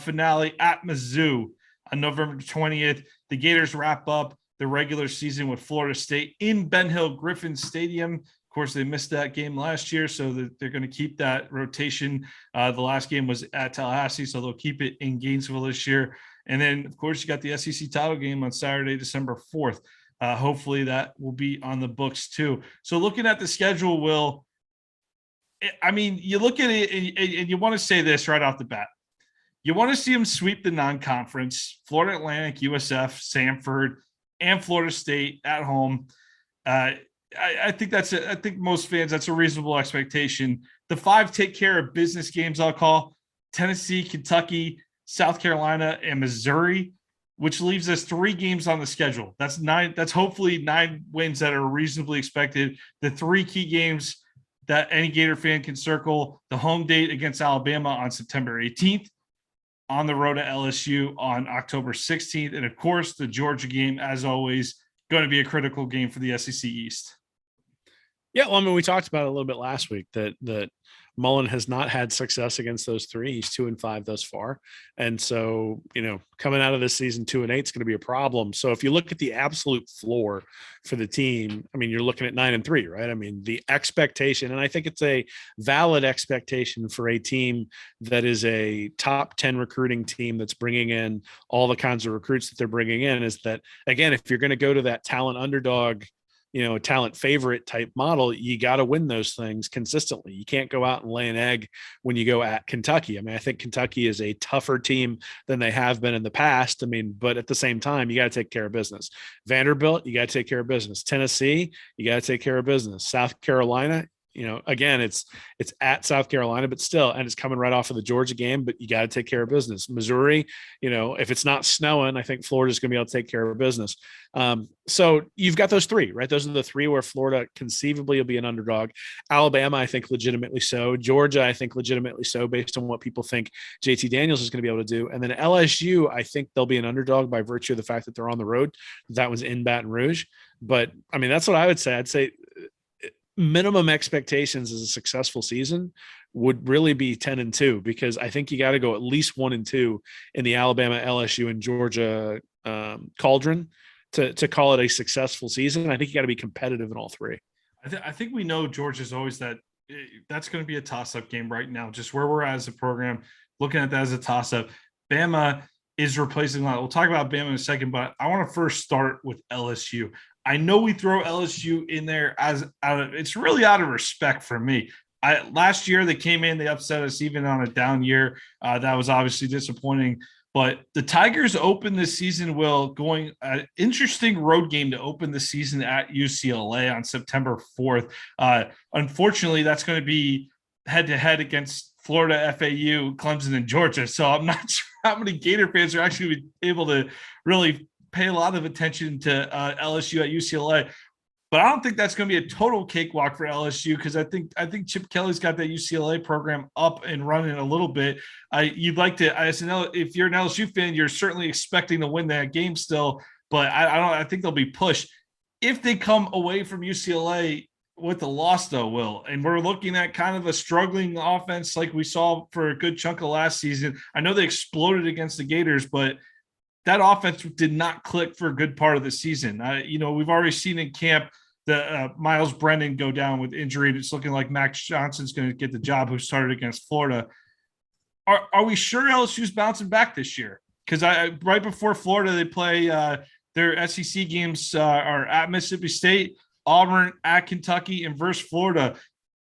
finale at Mizzou on November 20th. The Gators wrap up the regular season with Florida State in Ben Hill Griffin Stadium. Of course, they missed that game last year, so they're going to keep that rotation. The last game was at Tallahassee, so they'll keep it in Gainesville this year. And then, of course, you got the SEC title game on Saturday, December 4th. Hopefully that will be on the books too. So looking at the schedule, Will, I mean, you look at it and you want to say this right off the bat. You want to see them sweep the non-conference, Florida Atlantic, USF, Samford, and Florida State at home. I think I think most fans, that's a reasonable expectation. The 5 take care of business games, I'll call Tennessee, Kentucky, South Carolina, and Missouri, which leaves us 3 games on the schedule. That's 9. That's hopefully 9 wins that are reasonably expected. The 3 key games that any Gator fan can circle: the home date against Alabama on September 18th, on the road to LSU on October 16th. And of course, the Georgia game, as always, going to be a critical game for the SEC East. Yeah, well, I mean, we talked about it a little bit last week that Mullen has not had success against those 3. He's 2-5 thus far. And so, coming out of this season, 2-8 is going to be a problem. So if you look at the absolute floor for the team, I mean, you're looking at 9-3, right? I mean, the expectation, and I think it's a valid expectation for a team that is a top 10 recruiting team that's bringing in all the kinds of recruits that they're bringing in, is that, again, if you're going to go to that talent underdog, talent favorite type model, you got to win those things consistently. You can't go out and lay an egg when you go at Kentucky. I mean, I think Kentucky is a tougher team than they have been in the past. I mean, but at the same time, you got to take care of business. Vanderbilt, you got to take care of business. Tennessee, you got to take care of business. South Carolina, again, it's at South Carolina, but still, and it's coming right off of the Georgia game, but you got to take care of business. Missouri, if it's not snowing, I think Florida's going to be able to take care of business. So you've got those 3, right? Those are the 3 where Florida conceivably will be an underdog. Alabama, I think legitimately so. Georgia, I think legitimately so, based on what people think JT Daniels is going to be able to do. And then LSU, I think they'll be an underdog by virtue of the fact that they're on the road. That was in Baton Rouge. But I mean, that's what I would say. I'd say minimum expectations as a successful season would really be 10-2, because I think you got to go at least 1-2 in the Alabama, LSU, and Georgia cauldron to call it a successful season. I think you got to be competitive in all 3. I think we know Georgia's always that's going to be a toss-up game right now, just where we're at as a program, looking at that as a toss-up. Bama is replacing a lot. We'll talk about Bama in a second, but I want to first start with LSU. I know we throw LSU in there it's really out of respect for me. Last year they came in, they upset us even on a down year. That was obviously disappointing. But the Tigers open this season, going an interesting road game to open the season at UCLA on September 4th. Unfortunately, that's going to be head-to-head against Florida, FAU, Clemson, and Georgia. So I'm not sure how many Gator fans are actually able to really pay a lot of attention to LSU at UCLA. But I don't think that's going to be a total cakewalk for LSU, because I think Chip Kelly's got that UCLA program up and running a little bit. You'd like to, if you're an LSU fan, you're certainly expecting to win that game still, but I think they'll be pushed. If they come away from UCLA with the loss, though, Will, and we're looking at kind of a struggling offense like we saw for a good chunk of last season. I know they exploded against the Gators, but that offense did not click for a good part of the season. We've already seen in camp the Miles Brennan go down with injury. It's looking like Max Johnson's going to get the job, who started against Florida. Are we sure LSU's bouncing back this year? Because right before Florida, they play their SEC games are at Mississippi State, Auburn, at Kentucky, and versus Florida.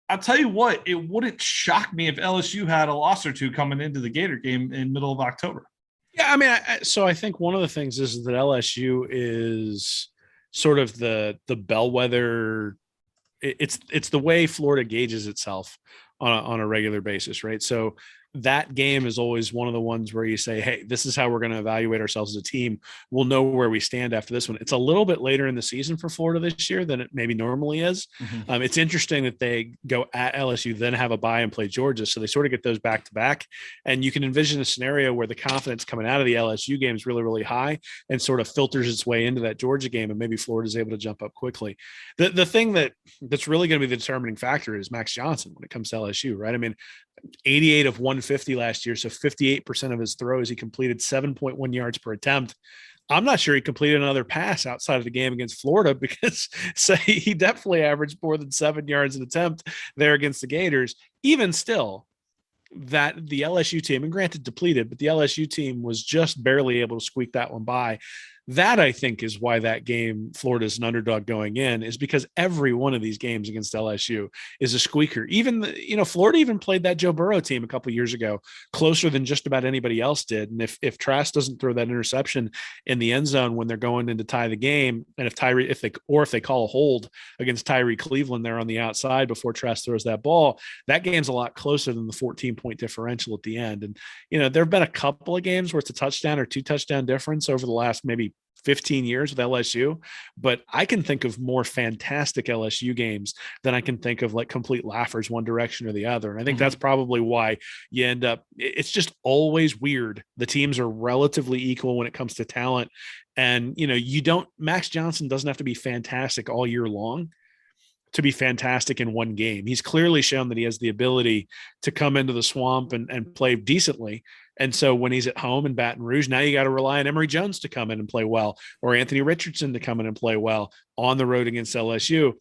I'll tell you what, it wouldn't shock me if LSU had a loss or 2 coming into the Gator game in middle of October. Yeah, I mean, so I think one of the things is that LSU is sort of the bellwether. It's the way Florida gauges itself on a regular basis, right? So that game is always one of the ones where you say, hey, this is how we're going to evaluate ourselves as a team. We'll know where we stand after this one. It's a little bit later in the season for Florida this year than it maybe normally is. Mm-hmm. It's interesting that they go at LSU, then have a bye and play Georgia. So they sort of get those back to back. And you can envision a scenario where the confidence coming out of the LSU game is really, really high and sort of filters its way into that Georgia game. And maybe Florida's able to jump up quickly. The thing that's really going to be the determining factor is Max Johnson when it comes to LSU, right? I mean, 88 of 150 last year. So 58% of his throws, he completed 7.1 yards per attempt. I'm not sure he completed another pass outside of the game against Florida, because he definitely averaged more than 7 yards an attempt there against the Gators. Even still, that the LSU team, and granted depleted, but the LSU team was just barely able to squeak that one by. That, I think, is why that game, Florida's an underdog going in, is because every one of these games against LSU is a squeaker. Even, Florida even played that Joe Burrow team a couple of years ago closer than just about anybody else did. And if Trask doesn't throw that interception in the end zone when they're going in to tie the game, and if they call a hold against Tyree Cleveland there on the outside before Trask throws that ball, that game's a lot closer than the 14-point differential at the end. And, there have been a couple of games where it's a touchdown or 2 touchdown difference over the last maybe 15 years with LSU, but I can think of more fantastic LSU games than I can think of like complete laughers one direction or the other. And I think that's probably why you end up, it's just always weird. The teams are relatively equal when it comes to talent. And, Max Johnson doesn't have to be fantastic all year long to be fantastic in one game. He's clearly shown that he has the ability to come into the swamp and play decently. And so when he's at home in Baton Rouge, now you got to rely on Emory Jones to come in and play well, or Anthony Richardson to come in and play well on the road against LSU.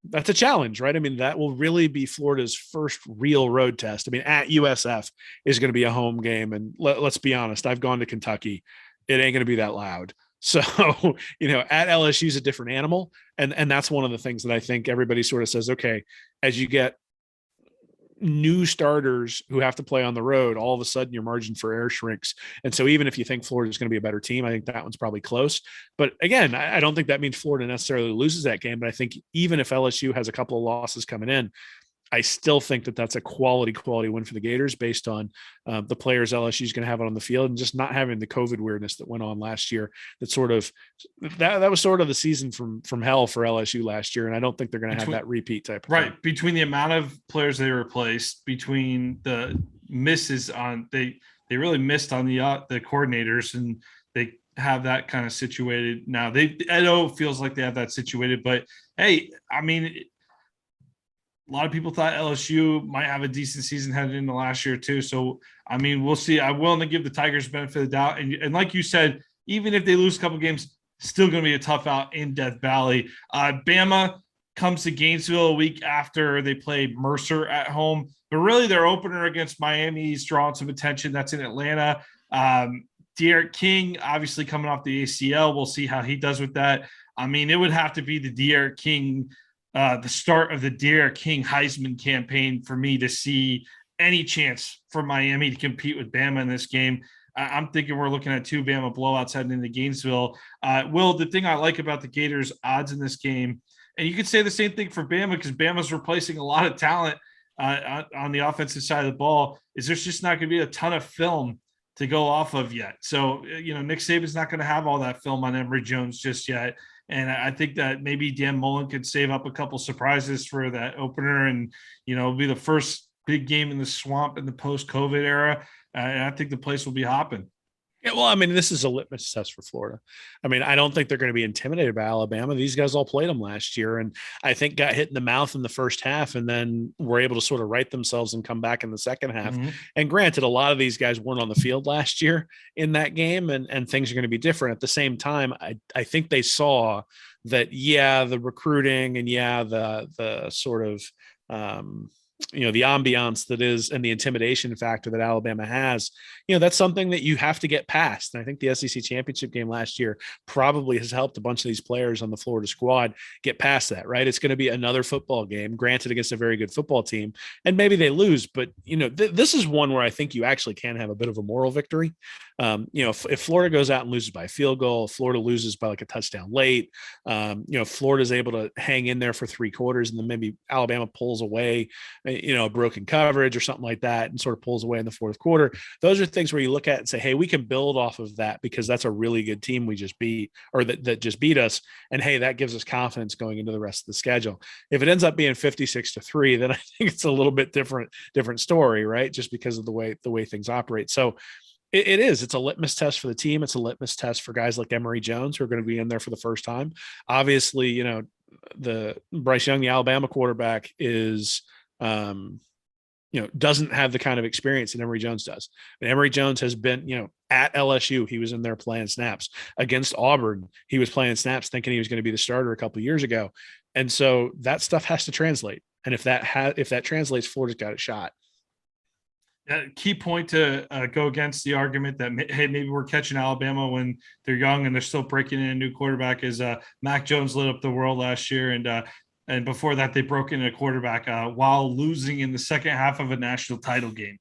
That's a challenge, right? I mean, that will really be Florida's first real road test. I mean, at USF is going to be a home game. And let's be honest, I've gone to Kentucky. It ain't going to be that loud. So, at LSU is a different animal. And that's one of the things that I think everybody sort of says, okay, as you get new starters who have to play on the road, all of a sudden your margin for error shrinks. And so even if you think Florida is going to be a better team, I think that one's probably close. But again, I don't think that means Florida necessarily loses that game. But I think even if LSU has a couple of losses coming in, I still think that that's a quality win for the Gators based on the players LSU is going to have on the field and just not having the COVID weirdness that went on last year. That was sort of the season from hell for LSU last year. And I don't think they're going to have that repeat type of thing. Between the amount of players they replaced, between the misses on, they really missed on the coordinators, and they have that kind of situated now. Edo feels like they have that situated, but hey, I mean, a lot of people thought LSU might have a decent season headed into last year too. So, I mean, we'll see. I'm willing to give the Tigers benefit of the doubt. And like you said, even if they lose a couple games, still going to be a tough out in Death Valley. Bama comes to Gainesville a week after they played Mercer at home. But really their opener against Miami is drawing some attention. That's in Atlanta. De'Aaron King, obviously coming off the ACL. We'll see how he does with that. I mean, it would have to be the De'Aaron King the start of the De'Aaron King Heisman campaign for me to see any chance for Miami to compete with Bama in this game. I'm thinking we're looking at 2 Bama blowouts heading into Gainesville. Will, the thing I like about the Gators odds in this game, and you could say the same thing for Bama because Bama's replacing a lot of talent on the offensive side of the ball, is there's just not going to be a ton of film to go off of yet. So, Nick Saban's not going to have all that film on Emory Jones just yet. And I think that maybe Dan Mullen could save up a couple surprises for that opener and, be the first big game in the swamp in the post-COVID era. And I think the place will be hopping. Yeah, well, I mean, this is a litmus test for Florida. I mean, I don't think they're going to be intimidated by Alabama. These guys all played them last year and I think got hit in the mouth in the first half and then were able to sort of right themselves and come back in the second half. Mm-hmm. And granted, a lot of these guys weren't on the field last year in that game and things are going to be different. At the same time, I think they saw that, the recruiting and the sort of, the ambiance that is and the intimidation factor that Alabama has, that's something that you have to get past. And I think the SEC championship game last year probably has helped a bunch of these players on the Florida squad get past that, right? It's going to be another football game, granted against a very good football team, and maybe they lose, but this is one where I think you actually can have a bit of a moral victory. If Florida goes out and loses by a field goal, if Florida loses by like a touchdown late, if Florida's able to hang in there for 3 quarters and then maybe Alabama pulls away, a broken coverage or something like that and sort of pulls away in the fourth quarter. Those are things where you look at and say, hey, we can build off of that because that's a really good team we just beat or that just beat us. And hey, that gives us confidence going into the rest of the schedule. If it ends up being 56-3, then I think it's a little bit different story, right? Just because of the way things operate. So it's a litmus test for the team. It's a litmus test for guys like Emory Jones who are going to be in there for the first time. Obviously, the Bryce Young, the Alabama quarterback is, doesn't have the kind of experience that Emory Jones does. And Emory Jones has been, at LSU, he was in there playing snaps. Against Auburn, he was playing snaps thinking he was going to be the starter a couple of years ago. And so that stuff has to translate. And if that translates, Florida's got a shot. Key point to go against the argument that, hey, maybe we're catching Alabama when they're young and they're still breaking in a new quarterback is Mac Jones lit up the world last year. And before that, they broke in a quarterback while losing in the second half of a national title game.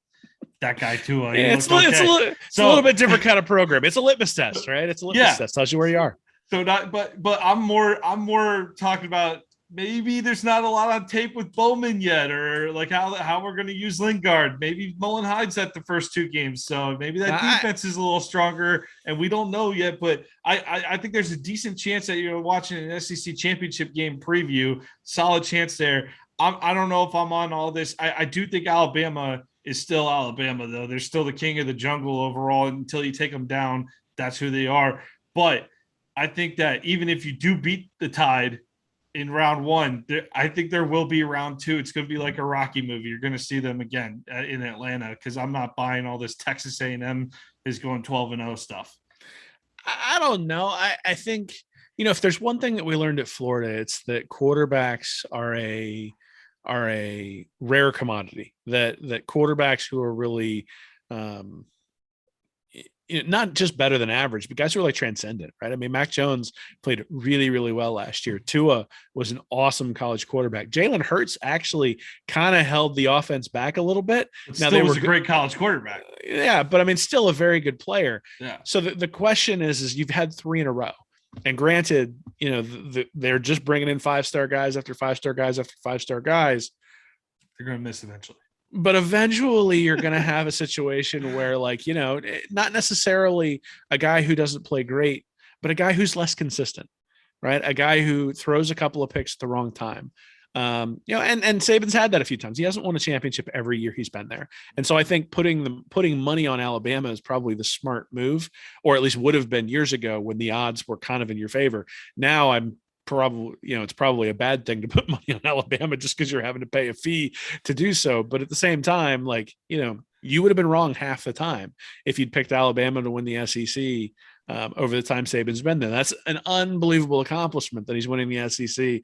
That guy too. It's a little bit different kind of program. It's a litmus test, right? It's a litmus test. Tells you where you are. So but I'm more talking about maybe there's not a lot on tape with Bowman yet, or like how we're going to use Lingard. Maybe Mullen hides at the first two games, so maybe that defense is a little stronger, and we don't know yet. But I think there's a decent chance that you're watching an SEC championship game preview. Solid chance there. I don't know if I'm on all this. I do think Alabama is still Alabama, though. They're still the king of the jungle overall until you take them down. That's who they are. But I think that even if you do beat the Tide in round one, I think there will be round two. It's going to be like a Rocky movie. You're going to see them again in Atlanta, because I'm not buying all this Texas A&M is going 12-0 stuff. I don't know. I think, if there's one thing that we learned at Florida, it's that quarterbacks are a rare commodity, that quarterbacks who are really not just better than average, but guys who are like transcendent, right? I mean, Mac Jones played really, really well last year. Tua was an awesome college quarterback. Jalen Hurts actually kind of held the offense back a little bit. Now they was a great college quarterback. Yeah, but I mean, still a very good player. Yeah. So the question is you've had three in a row. And granted, they're just bringing in 5-star guys after 5-star guys after 5-star guys. They're going to miss eventually. But eventually you're going to have a situation where, like, not necessarily a guy who doesn't play great, but a guy who's less consistent, right? A guy who throws a couple of picks at the wrong time. And Saban's had that a few times. He hasn't won a championship every year he's been there. And so I think putting money on Alabama is probably the smart move, or at least would have been years ago when the odds were kind of in your favor. Now I'm probably, it's probably a bad thing to put money on Alabama just because you're having to pay a fee to do so. But at the same time, like, you would have been wrong half the time if you'd picked Alabama to win the SEC over the time Saban's been there. That's an unbelievable accomplishment that he's winning the SEC, 50,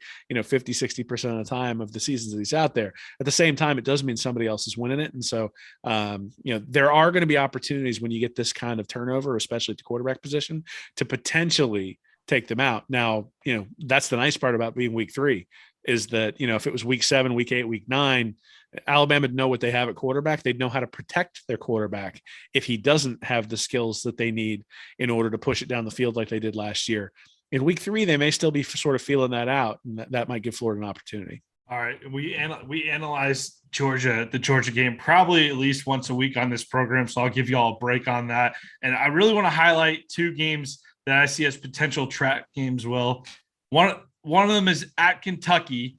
60% of the time of the seasons that he's out there. At the same time, it does mean somebody else is winning it. And so, there are going to be opportunities when you get this kind of turnover, especially at the quarterback position, to potentially take them out. Now, that's the nice part about being week 3 is that, if it was week 7, week 8, week 9, Alabama would know what they have at quarterback. They'd know how to protect their quarterback if he doesn't have the skills that they need in order to push it down the field like they did last year. In week 3, they may still be sort of feeling that out, and that might give Florida an opportunity. All right. We analyze the Georgia game probably at least once a week on this program, so I'll give you all a break on that. And I really want to highlight 2 games that I see as potential trap games. Will one of them is at Kentucky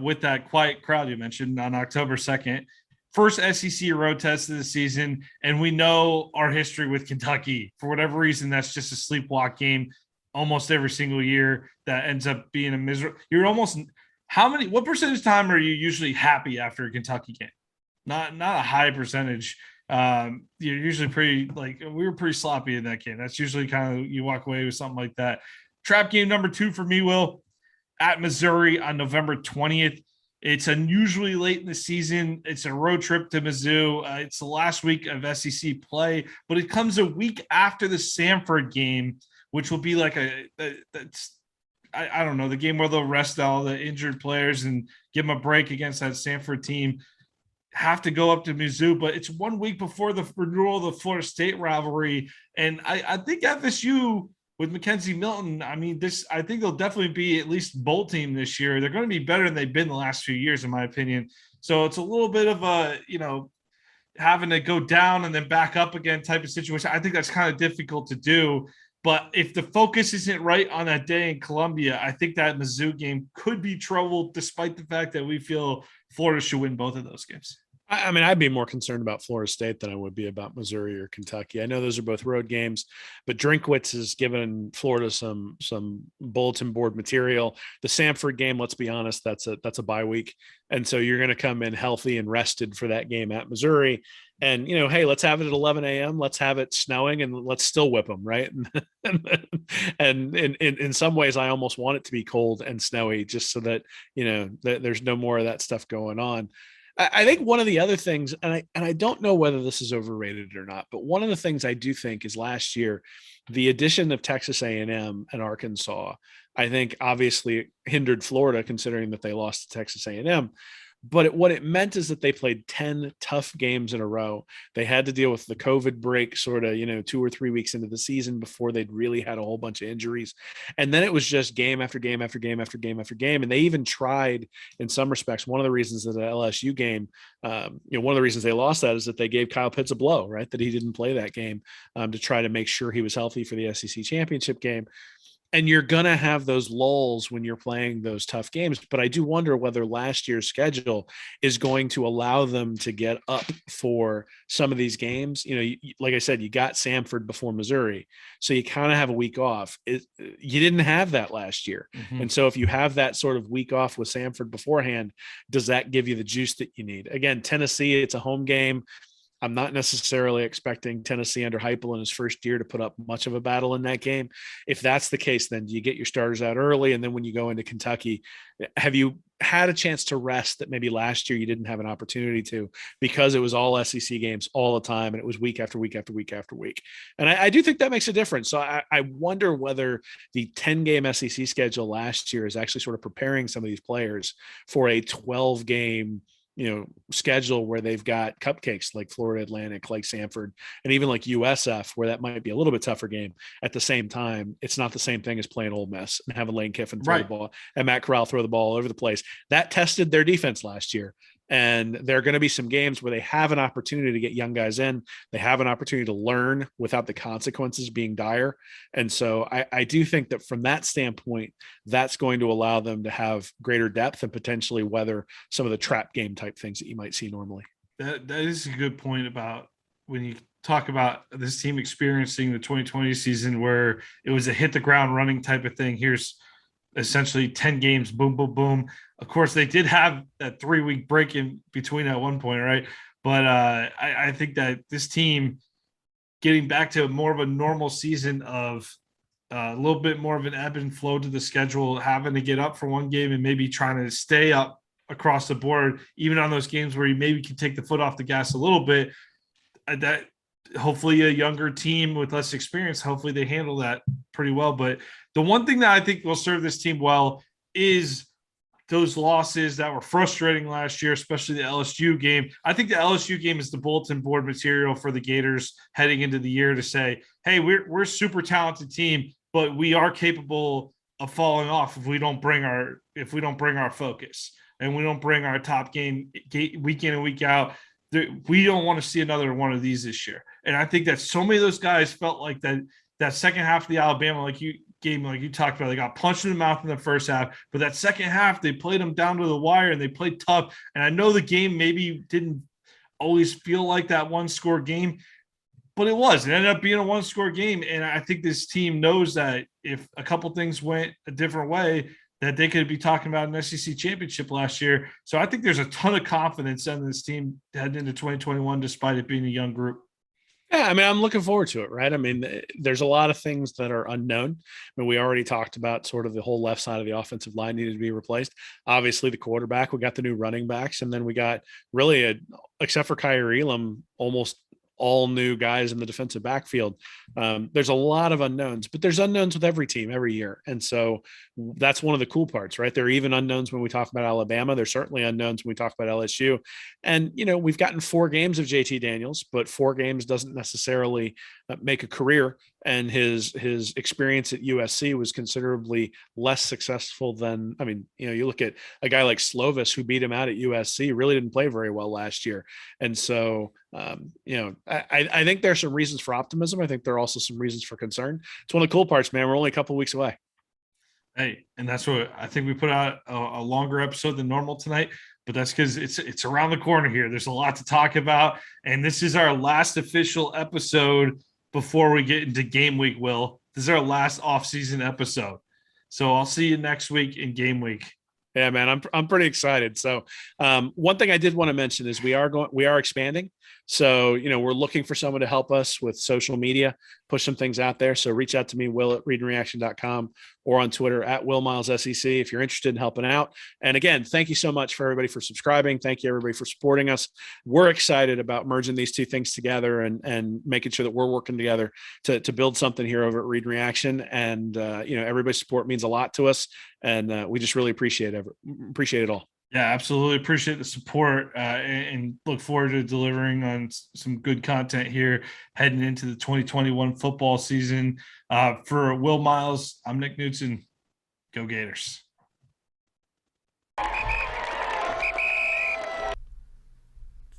with that quiet crowd you mentioned on October 2nd. First SEC road test of the season, and we know our history with Kentucky. For whatever reason, that's just a sleepwalk game almost every single year that ends up being a miserable. What percentage of time are you usually happy after a Kentucky game? Not a high percentage. You're usually pretty, like, we were pretty sloppy in that game. That's usually kind of, you walk away with something like that. Trap game number 2 for me, Will, at Missouri on November 20th. It's unusually late in the season. It's a road trip to Mizzou. It's the last week of SEC play, but it comes a week after the Samford game, which will be like I don't know, the game where they'll rest all the injured players and give them a break against that Samford team. Have to go up to Mizzou, but it's 1 week before the renewal of the Florida State rivalry. And I think FSU with Mackenzie Milton, I think they'll definitely be at least bowl team this year. They're going to be better than they've been the last few years, in my opinion. So it's a little bit of a, having to go down and then back up again type of situation. I think that's kind of difficult to do. But if the focus isn't right on that day in Columbia, I think that Mizzou game could be trouble, despite the fact that we feel Florida should win both of those games. I mean, I'd be more concerned about Florida State than I would be about Missouri or Kentucky. I know those are both road games, but Drinkwitz has given Florida some bulletin board material. The Samford game, let's be honest, that's a bye week. And so you're going to come in healthy and rested for that game at Missouri. And, hey, let's have it at 11 a.m. Let's have it snowing and let's still whip them, right? And in some ways, I almost want it to be cold and snowy just so that, that there's no more of that stuff going on. I think one of the other things, and I don't know whether this is overrated or not, but one of the things I do think is last year, the addition of Texas A&M and Arkansas, I think obviously hindered Florida, considering that they lost to Texas A&M. But what it meant is that they played 10 tough games in a row. They had to deal with the COVID break sort of, 2 or 3 weeks into the season before they'd really had a whole bunch of injuries. And then it was just game after game after game after game after game. And they even tried, in some respects, one of the reasons that the LSU game, one of the reasons they lost that is that they gave Kyle Pitts a blow, right? That he didn't play that game to try to make sure he was healthy for the SEC championship game. And you're going to have those lulls when you're playing those tough games. But I do wonder whether last year's schedule is going to allow them to get up for some of these games. Like I said, you got Samford before Missouri, so you kind of have a week off. You didn't have that last year. Mm-hmm. And so if you have that sort of week off with Samford beforehand, does that give you the juice that you need? Again, Tennessee, it's a home game. I'm not necessarily expecting Tennessee under Heupel in his first year to put up much of a battle in that game. If that's the case, then you get your starters out early. And then when you go into Kentucky, have you had a chance to rest that maybe last year you didn't have an opportunity to, because it was all SEC games all the time and it was week after week after week after week? And I do think that makes a difference. So I wonder whether the 10-game SEC schedule last year is actually sort of preparing some of these players for a 12-game schedule where they've got cupcakes like Florida Atlantic, like Samford, and even like USF, where that might be a little bit tougher game. At the same time, it's not the same thing as playing Ole Miss and having Lane Kiffin throw the ball and Matt Corral throw the ball all over the place. That tested their defense last year. And there are going to be some games where they have an opportunity to get young guys in. They have an opportunity to learn without the consequences being dire. And so I do think that from that standpoint, that's going to allow them to have greater depth and potentially weather some of the trap game type things that you might see normally. That is a good point about when you talk about this team experiencing the 2020 season where it was a hit the ground running type of thing. Here's essentially 10 games, boom, boom, boom. Of course, they did have that 3-week break in between at one point, right? But I think that this team getting back to more of a normal season of a little bit more of an ebb and flow to the schedule, having to get up for one game and maybe trying to stay up across the board, even on those games where you maybe can take the foot off the gas a little bit, that hopefully a younger team with less experience, hopefully they handle that pretty well. But the one thing that I think will serve this team well is those losses that were frustrating last year, especially the LSU game. I think the LSU game is the bulletin board material for the Gators heading into the year to say, hey, we're a super talented team, but we are capable of falling off if we don't bring our focus and we don't bring our top game week in and week out. We don't want to see another one of these this year. And I think that so many of those guys felt like that second half of the Alabama game, like you talked about, they got punched in the mouth in the first half, but that second half, they played them down to the wire and they played tough. And I know the game maybe didn't always feel like that one-score game, but it was. It ended up being a one-score game. And I think this team knows that if a couple things went a different way, that they could be talking about an SEC championship last year. So I think there's a ton of confidence in this team heading into 2021, despite it being a young group. Yeah, I mean, I'm looking forward to it, right? I mean, there's a lot of things that are unknown. I mean, we already talked about sort of the whole left side of the offensive line needed to be replaced. Obviously, the quarterback, we got the new running backs, and then we got really, except for Kyrie Elam, almost all new guys in the defensive backfield. There's a lot of unknowns, but there's unknowns with every team every year. And so that's one of the cool parts, right? There are even unknowns when we talk about Alabama. There's certainly unknowns when we talk about LSU. And, we've gotten 4 games of JT Daniels, but 4 games doesn't necessarily make a career. And his experience at USC was considerably less successful than, you look at a guy like Slovis who beat him out at USC, really didn't play very well last year. And so, I think there's some reasons for optimism. I think there are also some reasons for concern. It's one of the cool parts, man. We're only a couple of weeks away. Hey, and that's what I think we put out a longer episode than normal tonight, but that's because it's around the corner here. There's a lot to talk about, and this is our last official episode before we get into game week. Will, this is our last off-season episode, so I'll see you next week in game week. Yeah, man, I'm pretty excited. So one thing I did want to mention is we are expanding. So, we're looking for someone to help us with social media, push some things out there. So reach out to me, Will at readandreaction.com, or on Twitter at WillMilesSEC if you're interested in helping out. And again, thank you so much for everybody for subscribing. Thank you everybody for supporting us. We're excited about merging these two things together and making sure that we're working together to build something here over at Read and Reaction. And, everybody's support means a lot to us. And we just really appreciate it all. Yeah, absolutely. Appreciate the support and look forward to delivering on some good content here heading into the 2021 football season. For Will Miles, I'm Nick Knudsen. Go Gators.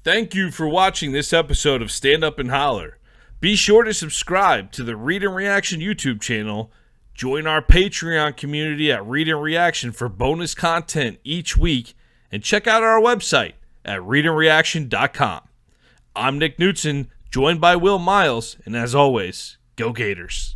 Thank you for watching this episode of Stand Up and Holler. Be sure to subscribe to the Read and Reaction YouTube channel. Join our Patreon community at Read and Reaction for bonus content each week. And check out our website at readandreaction.com. I'm Nick Knudsen, joined by Will Miles, and as always, go Gators.